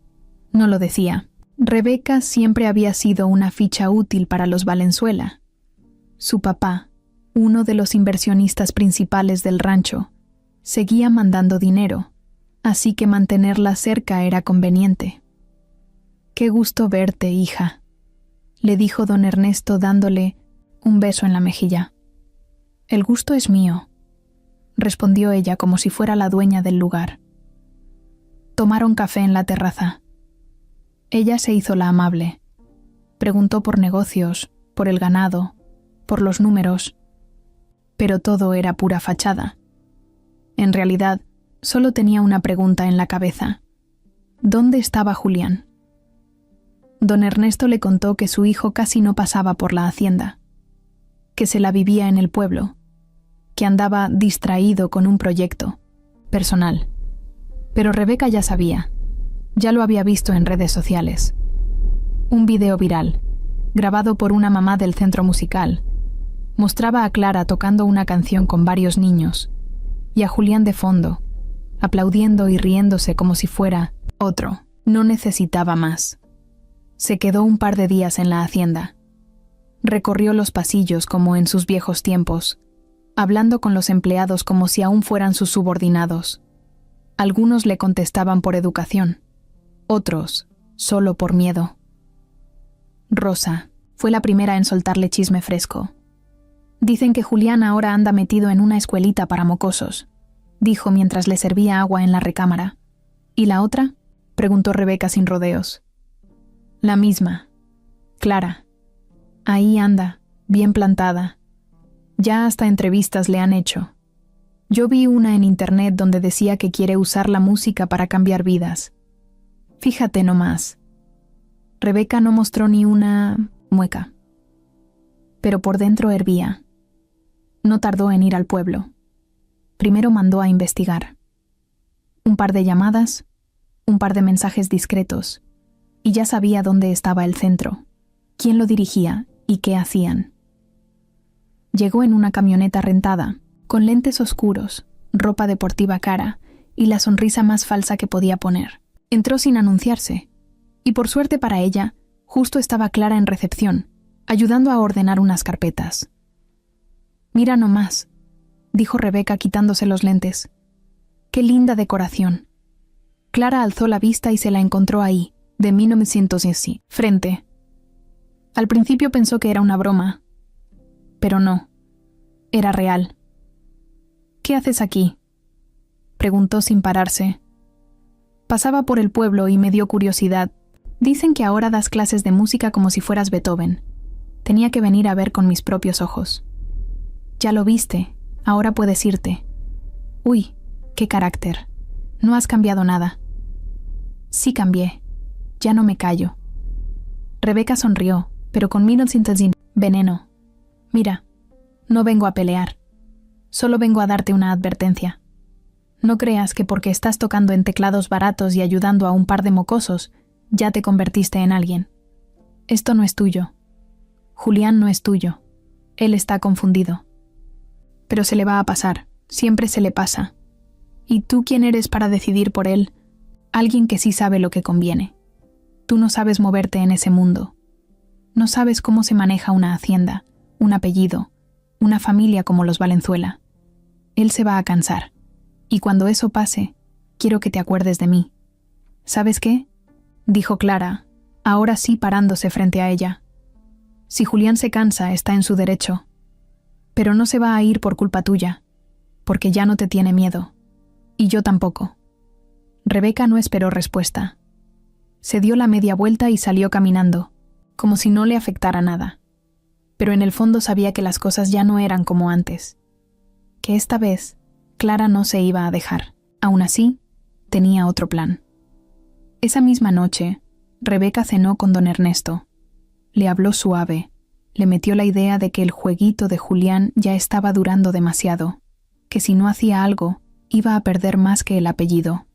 no lo decía. Rebeca siempre había sido una ficha útil para los Valenzuela. Su papá, uno de los inversionistas principales del rancho, seguía mandando dinero, así que mantenerla cerca era conveniente. «Qué gusto verte, hija», le dijo don Ernesto dándole un beso en la mejilla. «El gusto es mío», respondió ella como si fuera la dueña del lugar. Tomaron café en la terraza. Ella se hizo la amable. Preguntó por negocios, por el ganado, por los números, pero todo era pura fachada. En realidad, solo tenía una pregunta en la cabeza. ¿Dónde estaba Julián? Don Ernesto le contó que su hijo casi no pasaba por la hacienda, que se la vivía en el pueblo, que andaba distraído con un proyecto personal. Pero Rebeca ya sabía. Ya lo había visto en redes sociales. Un video viral, grabado por una mamá del centro musical, mostraba a Clara tocando una canción con varios niños y a Julián de fondo, aplaudiendo y riéndose como si fuera otro. No necesitaba más. Se quedó un par de días en la hacienda. Recorrió los pasillos como en sus viejos tiempos, hablando con los empleados como si aún fueran sus subordinados. Algunos le contestaban por educación, otros solo por miedo. Rosa fue la primera en soltarle chisme fresco. Dicen que Julián ahora anda metido en una escuelita para mocosos, dijo mientras le servía agua en la recámara. ¿Y la otra?, preguntó Rebeca sin rodeos. La misma, Clara. Ahí anda, bien plantada. Ya hasta entrevistas le han hecho. Yo vi una en internet donde decía que quiere usar la música para cambiar vidas. Fíjate nomás. Rebeca no mostró ni una mueca. Pero por dentro hervía. No tardó en ir al pueblo. Primero mandó a investigar. Un par de llamadas, un par de mensajes discretos, y ya sabía dónde estaba el centro, quién lo dirigía y qué hacían. Llegó en una camioneta rentada, con lentes oscuros, ropa deportiva cara y la sonrisa más falsa que podía poner. Entró sin anunciarse, y por suerte para ella, justo estaba Clara en recepción, ayudando a ordenar unas carpetas. «Mira nomás», dijo Rebeca quitándose los lentes. «Qué linda decoración». Clara alzó la vista y se la encontró ahí, de 1910, frente. Al principio pensó que era una broma, pero no, era real. «¿Qué haces aquí?», preguntó sin pararse. «Pasaba por el pueblo y me dio curiosidad. Dicen que ahora das clases de música como si fueras Beethoven. Tenía que venir a ver con mis propios ojos». «Ya lo viste, ahora puedes irte». «Uy, qué carácter. No has cambiado nada». «Sí cambié. Ya no me callo». Rebeca sonrió, pero con sin veneno. «Mira, no vengo a pelear. Solo vengo a darte una advertencia. No creas que porque estás tocando en teclados baratos y ayudando a un par de mocosos, ya te convertiste en alguien. Esto no es tuyo. Julián no es tuyo. Él está confundido. Pero se le va a pasar. Siempre se le pasa. ¿Y tú quién eres para decidir por él? Alguien que sí sabe lo que conviene. Tú no sabes moverte en ese mundo. No sabes cómo se maneja una hacienda, un apellido, una familia como los Valenzuela. Él se va a cansar. Y cuando eso pase, quiero que te acuerdes de mí». «¿Sabes qué?», dijo Clara, ahora sí parándose frente a ella. «Si Julián se cansa, está en su derecho. Pero no se va a ir por culpa tuya, porque ya no te tiene miedo. Y yo tampoco». Rebeca no esperó respuesta. Se dio la media vuelta y salió caminando, como si no le afectara nada. Pero en el fondo sabía que las cosas ya no eran como antes. Que esta vez, Clara no se iba a dejar. Aún así, tenía otro plan. Esa misma noche, Rebeca cenó con don Ernesto. Le habló suave, le metió la idea de que el jueguito de Julián ya estaba durando demasiado, que si no hacía algo, iba a perder más que el apellido.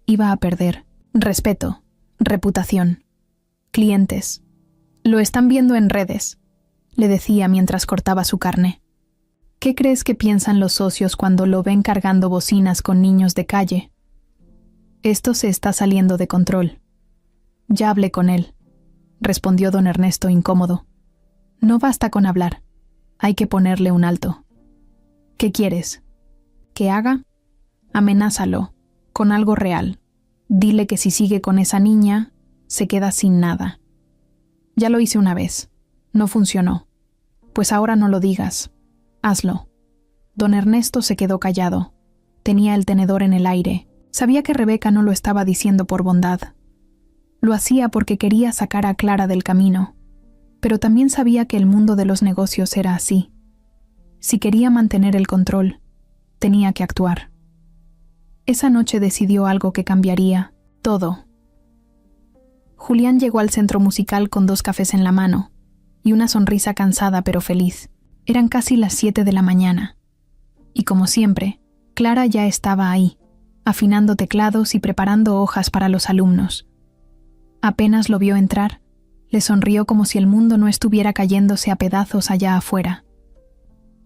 Iba a perder respeto, reputación, clientes. «Lo están viendo en redes», le decía mientras cortaba su carne. «¿Qué crees que piensan los socios cuando lo ven cargando bocinas con niños de calle? Esto se está saliendo de control». «Ya hablé con él», respondió don Ernesto incómodo. «No basta con hablar. Hay que ponerle un alto». «¿Qué quieres? ¿Que haga?» «Amenázalo, con algo real. Dile que si sigue con esa niña, se queda sin nada». «Ya lo hice una vez. No funcionó. Pues ahora no lo digas. Hazlo». Don Ernesto se quedó callado. Tenía el tenedor en el aire. Sabía que Rebeca no lo estaba diciendo por bondad. Lo hacía porque quería sacar a Clara del camino. Pero también sabía que el mundo de los negocios era así. Si quería mantener el control, tenía que actuar. Esa noche decidió algo que cambiaría todo. Julián llegó al centro musical con 2 cafés en la mano y una sonrisa cansada pero feliz. Eran casi las 7 de la mañana. Y como siempre, Clara ya estaba ahí, afinando teclados y preparando hojas para los alumnos. Apenas lo vio entrar, le sonrió como si el mundo no estuviera cayéndose a pedazos allá afuera.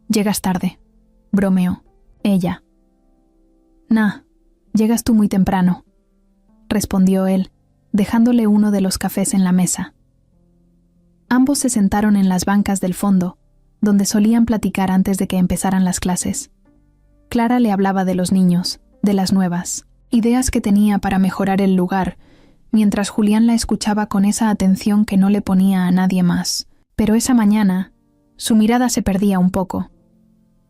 «Llegas tarde», bromeó, ella. «Nah, llegas tú muy temprano», respondió él, dejándole uno de los cafés en la mesa. Ambos se sentaron en las bancas del fondo, donde solían platicar antes de que empezaran las clases. Clara le hablaba de los niños, de las nuevas, ideas que tenía para mejorar el lugar, mientras Julián la escuchaba con esa atención que no le ponía a nadie más. Pero esa mañana, su mirada se perdía un poco.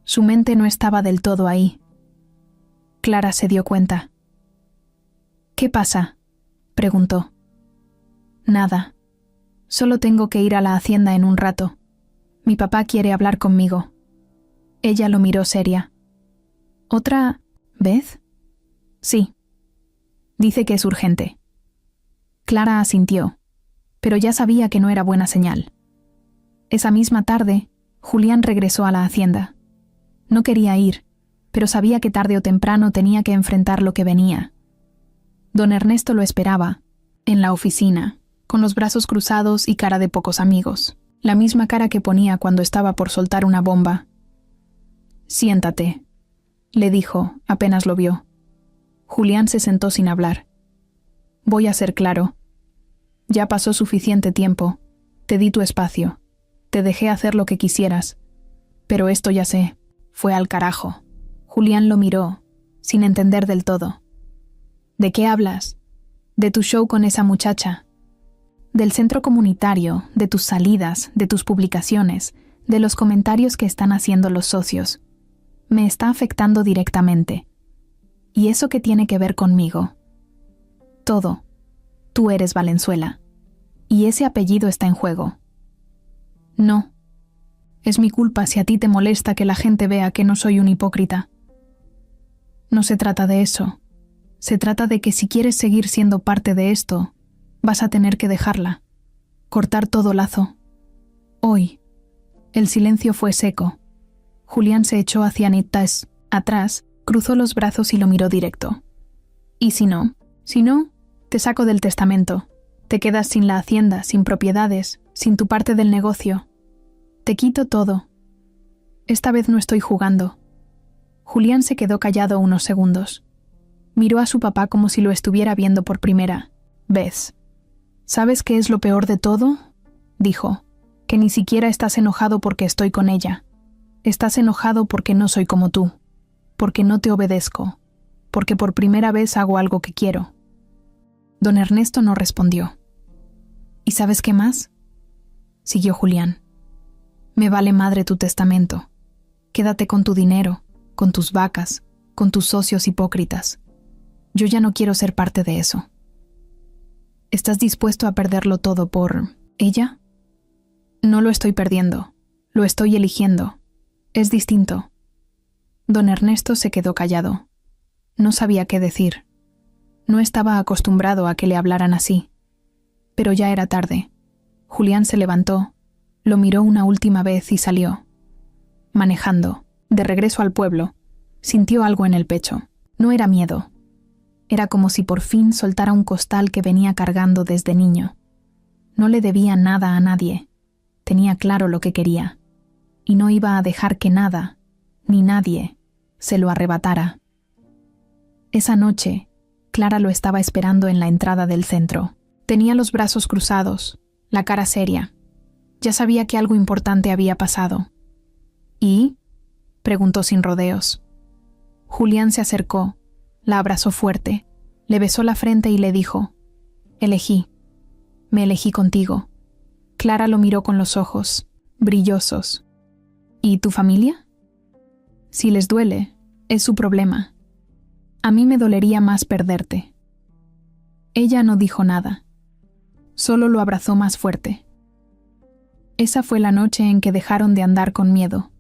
Su mente no estaba del todo ahí. Clara se dio cuenta. «¿Qué pasa?», preguntó. «Nada. Solo tengo que ir a la hacienda en un rato. Mi papá quiere hablar conmigo». Ella lo miró seria. «¿Otra vez?» «Sí. Dice que es urgente». Clara asintió, pero ya sabía que no era buena señal. Esa misma tarde, Julián regresó a la hacienda. No quería ir, pero sabía que tarde o temprano tenía que enfrentar lo que venía. Don Ernesto lo esperaba, en la oficina, con los brazos cruzados y cara de pocos amigos, la misma cara que ponía cuando estaba por soltar una bomba. «Siéntate», le dijo, apenas lo vio. Julián se sentó sin hablar. «Voy a ser claro. Ya pasó suficiente tiempo. Te di tu espacio. Te dejé hacer lo que quisieras. Pero esto ya sé. Fue al carajo». Julián lo miró, sin entender del todo. «¿De qué hablas? De tu show con esa muchacha. Del centro comunitario, de tus salidas, de tus publicaciones, de los comentarios que están haciendo los socios. Me está afectando directamente. ¿Y eso qué tiene que ver conmigo?» «Todo. Tú eres Valenzuela. Y ese apellido está en juego». «No. Es mi culpa si a ti te molesta que la gente vea que no soy un hipócrita». «No se trata de eso. Se trata de que si quieres seguir siendo parte de esto, vas a tener que dejarla. Cortar todo lazo. Hoy». El silencio fue seco. Julián se echó hacia Nitas, atrás, cruzó los brazos y lo miró directo. «¿Y si no? Si no, te saco del testamento. Te quedas sin la hacienda, sin propiedades, sin tu parte del negocio. Te quito todo. Esta vez no estoy jugando». Julián se quedó callado unos segundos. Miró a su papá como si lo estuviera viendo por primera vez. «¿Sabes qué es lo peor de todo?», dijo. «Que ni siquiera estás enojado porque estoy con ella. Estás enojado porque no soy como tú, porque no te obedezco, porque por primera vez hago algo que quiero». Don Ernesto no respondió. «¿Y sabes qué más?», siguió Julián. «Me vale madre tu testamento. Quédate con tu dinero, con tus vacas, con tus socios hipócritas. Yo ya no quiero ser parte de eso». «¿Estás dispuesto a perderlo todo por ella?». «No lo estoy perdiendo, lo estoy eligiendo. Es distinto». Don Ernesto se quedó callado. No sabía qué decir. No estaba acostumbrado a que le hablaran así. Pero ya era tarde. Julián se levantó, lo miró una última vez y salió. Manejando, de regreso al pueblo, sintió algo en el pecho. No era miedo. Era como si por fin soltara un costal que venía cargando desde niño. No le debía nada a nadie. Tenía claro lo que quería. Y no iba a dejar que nada, ni nadie, se lo arrebatara. Esa noche, Clara lo estaba esperando en la entrada del centro. Tenía los brazos cruzados, la cara seria. Ya sabía que algo importante había pasado. ¿Y?, preguntó sin rodeos. Julián se acercó, la abrazó fuerte, le besó la frente y le dijo: me elegí contigo». Clara lo miró con los ojos, brillosos. «¿Y tu familia?». «Si les duele, es su problema. A mí me dolería más perderte». Ella no dijo nada. Solo lo abrazó más fuerte. Esa fue la noche en que dejaron de andar con miedo.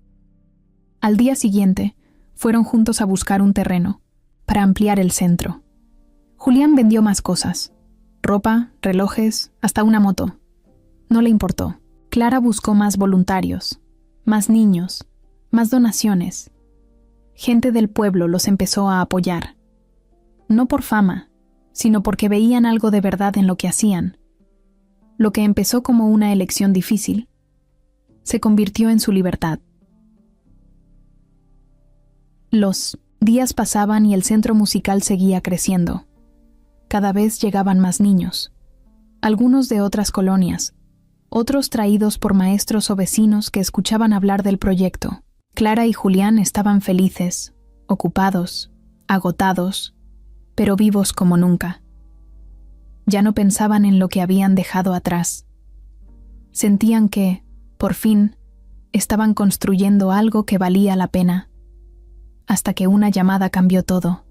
Al día siguiente, fueron juntos a buscar un terreno, para ampliar el centro. Julián vendió más cosas: ropa, relojes, hasta una moto. No le importó. Clara buscó más voluntarios, más niños, más donaciones. Gente del pueblo los empezó a apoyar. no por fama, sino porque veían algo de verdad en lo que hacían. Lo que empezó como una elección difícil, se convirtió en su libertad. Los días pasaban y el centro musical seguía creciendo. Cada vez llegaban más niños, algunos de otras colonias, otros traídos por maestros o vecinos que escuchaban hablar del proyecto. Clara y Julián estaban felices, ocupados, agotados, pero vivos como nunca. Ya no pensaban en lo que habían dejado atrás. Sentían que, por fin, estaban construyendo algo que valía la pena. Hasta que una llamada cambió todo.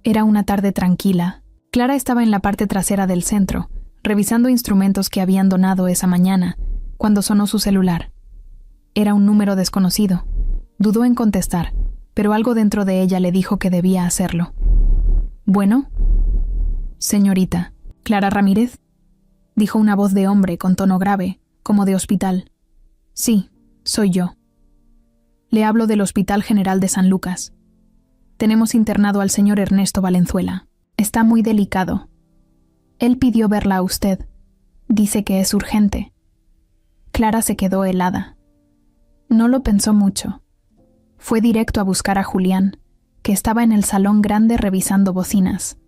Era una tarde tranquila. Clara estaba en la parte trasera del centro, revisando instrumentos que habían donado esa mañana, cuando sonó su celular. Era un número desconocido. Dudó en contestar, pero algo dentro de ella le dijo que debía hacerlo. «¿Bueno?» «Señorita, ¿Clara Ramírez?», dijo una voz de hombre con tono grave, como de hospital. «Sí, soy yo. Le hablo del Hospital General de San Lucas. Tenemos internado al señor Ernesto Valenzuela. Está muy delicado. Él pidió verla a usted. Dice que es urgente». Clara se quedó helada. No lo pensó mucho. Fue directo a buscar a Julián, que estaba en el salón grande revisando bocinas.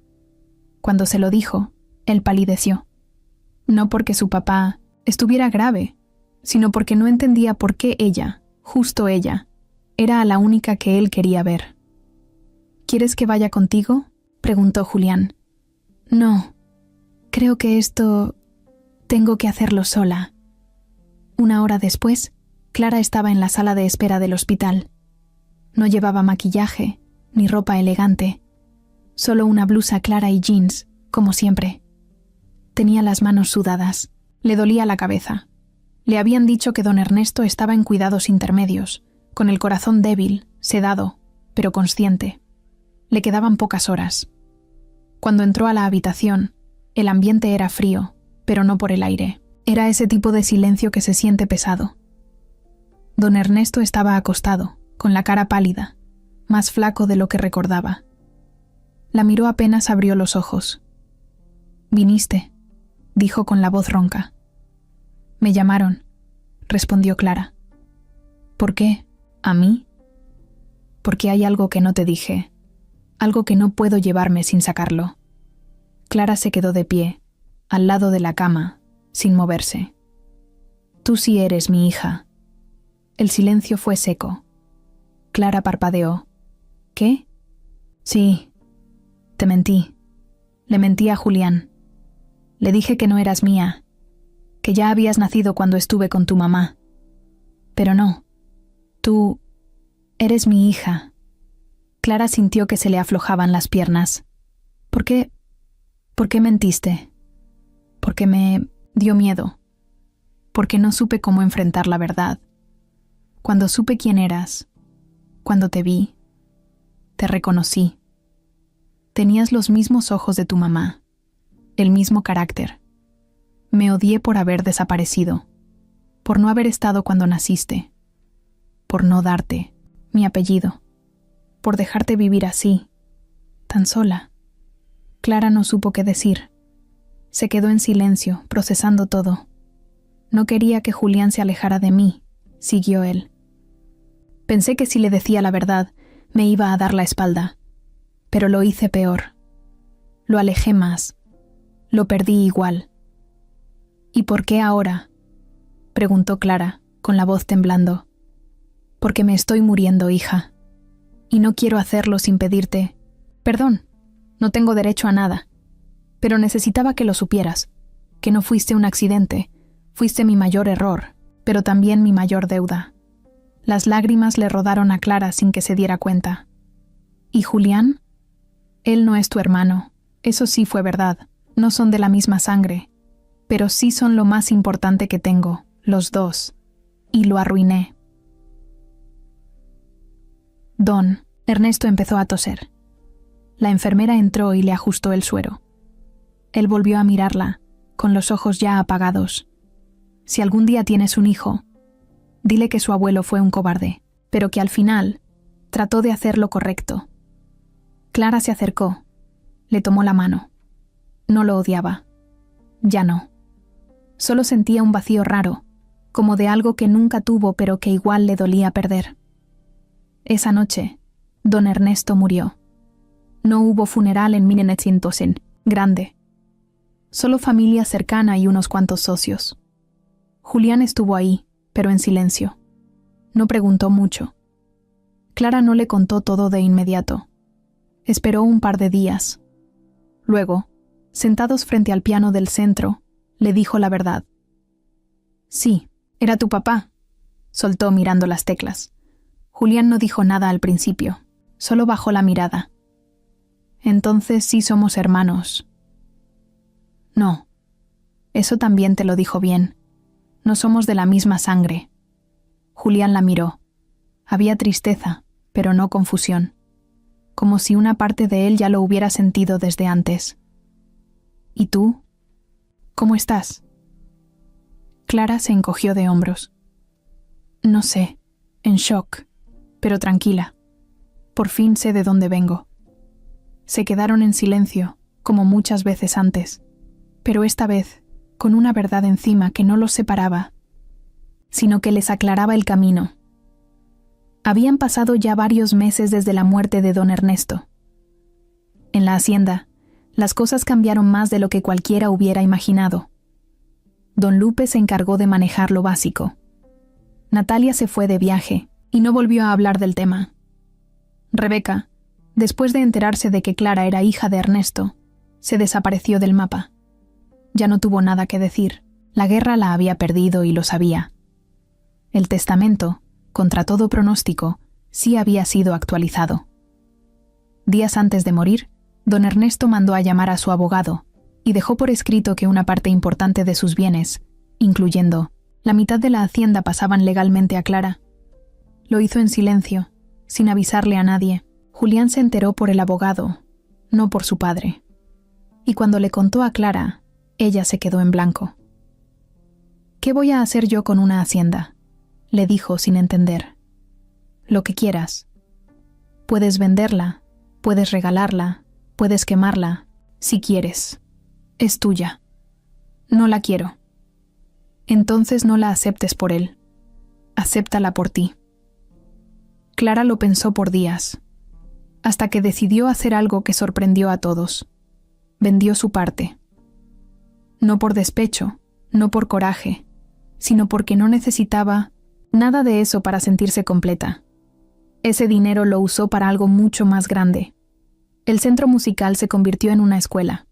Cuando se lo dijo, él palideció. No porque su papá estuviera grave, sino porque no entendía por qué ella, justo ella, era la única que él quería ver. «¿Quieres que vaya contigo?», preguntó Julián. «No, creo que esto tengo que hacerlo sola». Una hora después, Clara estaba en la sala de espera del hospital. No llevaba maquillaje, ni ropa elegante, solo una blusa clara y jeans, como siempre. Tenía las manos sudadas, le dolía la cabeza. Le habían dicho que don Ernesto estaba en cuidados intermedios, con el corazón débil, sedado, pero consciente. Le quedaban pocas horas. Cuando entró a la habitación, el ambiente era frío, pero no por el aire. Era ese tipo de silencio que se siente pesado. Don Ernesto estaba acostado, con la cara pálida, más flaco de lo que recordaba. La miró apenas abrió los ojos. «¿Viniste?», dijo con la voz ronca. «Me llamaron», respondió Clara. «¿Por qué? ¿A mí?» «Porque hay algo que no te dije, algo que no puedo llevarme sin sacarlo». Clara se quedó de pie, al lado de la cama, sin moverse. «Tú sí eres mi hija». El silencio fue seco. Clara parpadeó. «¿Qué?» «Sí, te mentí. Le mentí a Julián. Le dije que no eras mía, que ya habías nacido cuando estuve con tu mamá. Pero no, tú eres mi hija». Clara sintió que se le aflojaban las piernas. ¿Por qué mentiste?» «Porque me dio miedo. Porque no supe cómo enfrentar la verdad. Cuando supe quién eras, cuando te vi, te reconocí. Tenías los mismos ojos de tu mamá, el mismo carácter. Me odié por haber desaparecido, por no haber estado cuando naciste, por no darte mi apellido, por dejarte vivir así, tan sola». Clara no supo qué decir. Se quedó en silencio, procesando todo. «No quería que Julián se alejara de mí», siguió él. «Pensé que si le decía la verdad, me iba a dar la espalda. Pero lo hice peor. Lo alejé más. Lo perdí igual». «¿Y por qué ahora?», preguntó Clara, con la voz temblando. «Porque me estoy muriendo, hija. Y no quiero hacerlo sin pedirte perdón. No tengo derecho a nada. Pero necesitaba que lo supieras, que no fuiste un accidente, fuiste mi mayor error, pero también mi mayor deuda». Las lágrimas le rodaron a Clara sin que se diera cuenta. «¿Y Julián?» «Él no es tu hermano, eso sí fue verdad, no son de la misma sangre, pero sí son lo más importante que tengo, los dos, y lo arruiné». «Don», Ernesto empezó a toser. La enfermera entró y le ajustó el suero. Él volvió a mirarla, con los ojos ya apagados. «Si algún día tienes un hijo, dile que su abuelo fue un cobarde, pero que al final trató de hacer lo correcto». Clara se acercó, Le tomó la mano. No lo odiaba. Ya no. Solo sentía un vacío raro, como de algo que nunca tuvo pero que igual le dolía perder. Esa noche, don Ernesto murió. No hubo funeral en 1900, grande. Solo familia cercana y unos cuantos socios. Julián estuvo ahí, pero en silencio. No preguntó mucho. Clara no le contó todo de inmediato. Esperó un par de días. Luego, sentados frente al piano del centro, le dijo la verdad. «Sí, era tu papá», soltó mirando las teclas. Julián no dijo nada al principio, solo bajó la mirada. «Entonces sí somos hermanos». «No, eso también te lo dijo bien. No somos de la misma sangre». Julián la miró. Había tristeza, pero no confusión. Como si una parte de él ya lo hubiera sentido desde antes. «¿Y tú? ¿Cómo estás?» Clara se encogió de hombros. «No sé, en shock, pero tranquila. Por fin sé de dónde vengo». Se quedaron en silencio, como muchas veces antes, pero esta vez con una verdad encima que no los separaba, sino que les aclaraba el camino. Habían pasado ya varios meses desde la muerte de don Ernesto. En la hacienda, las cosas cambiaron más de lo que cualquiera hubiera imaginado. Don Lupe se encargó de manejar lo básico. Natalia se fue de viaje y no volvió a hablar del tema. Rebeca, después de enterarse de que Clara era hija de Ernesto, se desapareció del mapa. Ya no tuvo nada que decir. La guerra la había perdido y lo sabía. El testamento, contra todo pronóstico, sí había sido actualizado. Días antes de morir, don Ernesto mandó a llamar a su abogado y dejó por escrito que una parte importante de sus bienes, incluyendo la mitad de la hacienda, pasaban legalmente a Clara. Lo hizo en silencio, sin avisarle a nadie. Julián se enteró por el abogado, no por su padre. Y cuando le contó a Clara, ella se quedó en blanco. «¿Qué voy a hacer yo con una hacienda?», le dijo sin entender. «Lo que quieras. Puedes venderla, puedes regalarla, puedes quemarla, si quieres. Es tuya. No la quiero». «Entonces no la aceptes por él. Acéptala por ti». Clara lo pensó por días, hasta que decidió hacer algo que sorprendió a todos. Vendió su parte. No por despecho, no por coraje, sino porque no necesitaba nada de eso para sentirse completa. Ese dinero lo usó para algo mucho más grande. El centro musical se convirtió en una escuela.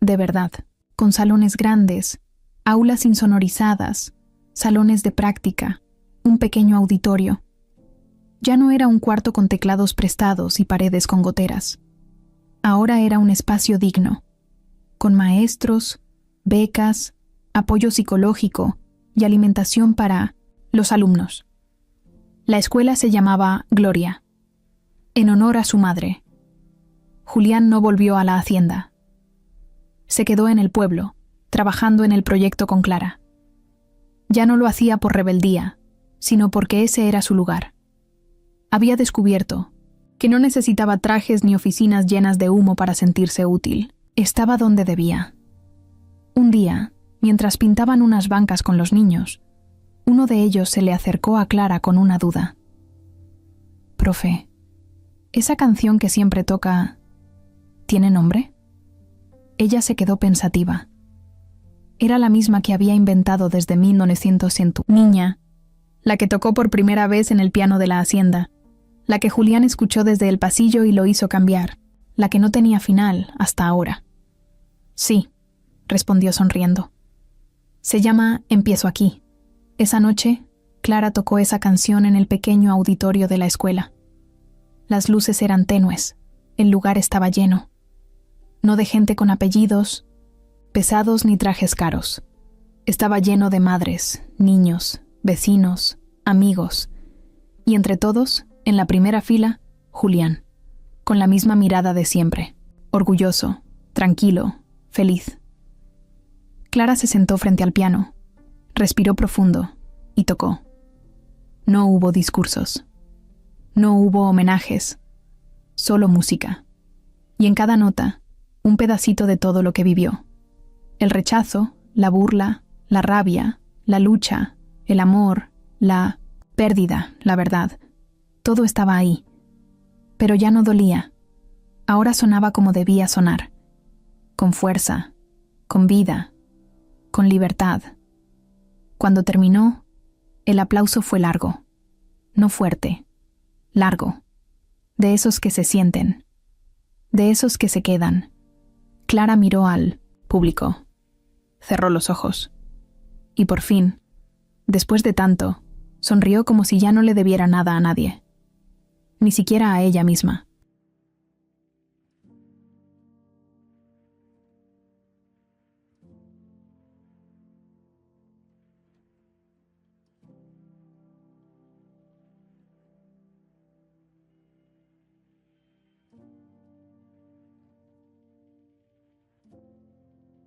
De verdad, con salones grandes, aulas insonorizadas, salones de práctica, un pequeño auditorio. Ya no era un cuarto con teclados prestados y paredes con goteras. Ahora era un espacio digno, con maestros, becas, apoyo psicológico y alimentación para los alumnos. La escuela se llamaba Gloria, en honor a su madre. Julián no volvió a la hacienda. Se quedó en el pueblo, trabajando en el proyecto con Clara. Ya no lo hacía por rebeldía, sino porque ese era su lugar. Había descubierto que no necesitaba trajes ni oficinas llenas de humo para sentirse útil. Estaba donde debía. Un día, mientras pintaban unas bancas con los niños, uno de ellos se le acercó a Clara con una duda. «Profe, ¿esa canción que siempre toca tiene nombre?» Ella se quedó pensativa. Era la misma que había inventado desde 1900. Niña, la que tocó por primera vez en el piano de la hacienda, la que Julián escuchó desde el pasillo y lo hizo cambiar, la que no tenía final hasta ahora. «Sí», respondió sonriendo. «Se llama Empiezo aquí». Esa noche, Clara tocó esa canción en el pequeño auditorio de la escuela. Las luces eran tenues, el lugar estaba lleno. No de gente con apellidos pesados ni trajes caros. Estaba lleno de madres, niños, vecinos, amigos. Y entre todos, en la primera fila, Julián, con la misma mirada de siempre, orgulloso, tranquilo, feliz. Clara se sentó frente al piano, respiró profundo y tocó. No hubo discursos. No hubo homenajes. Solo música. Y en cada nota, un pedacito de todo lo que vivió. El rechazo, la burla, la rabia, la lucha, el amor, la pérdida, la verdad. Todo estaba ahí. Pero ya no dolía. Ahora sonaba como debía sonar. Con fuerza, con vida, con libertad. Cuando terminó, el aplauso fue largo. No fuerte, largo. De esos que se sienten. De esos que se quedan. Clara miró al público. Cerró los ojos. Y por fin, después de tanto, sonrió como si ya no le debiera nada a nadie. Ni siquiera a ella misma.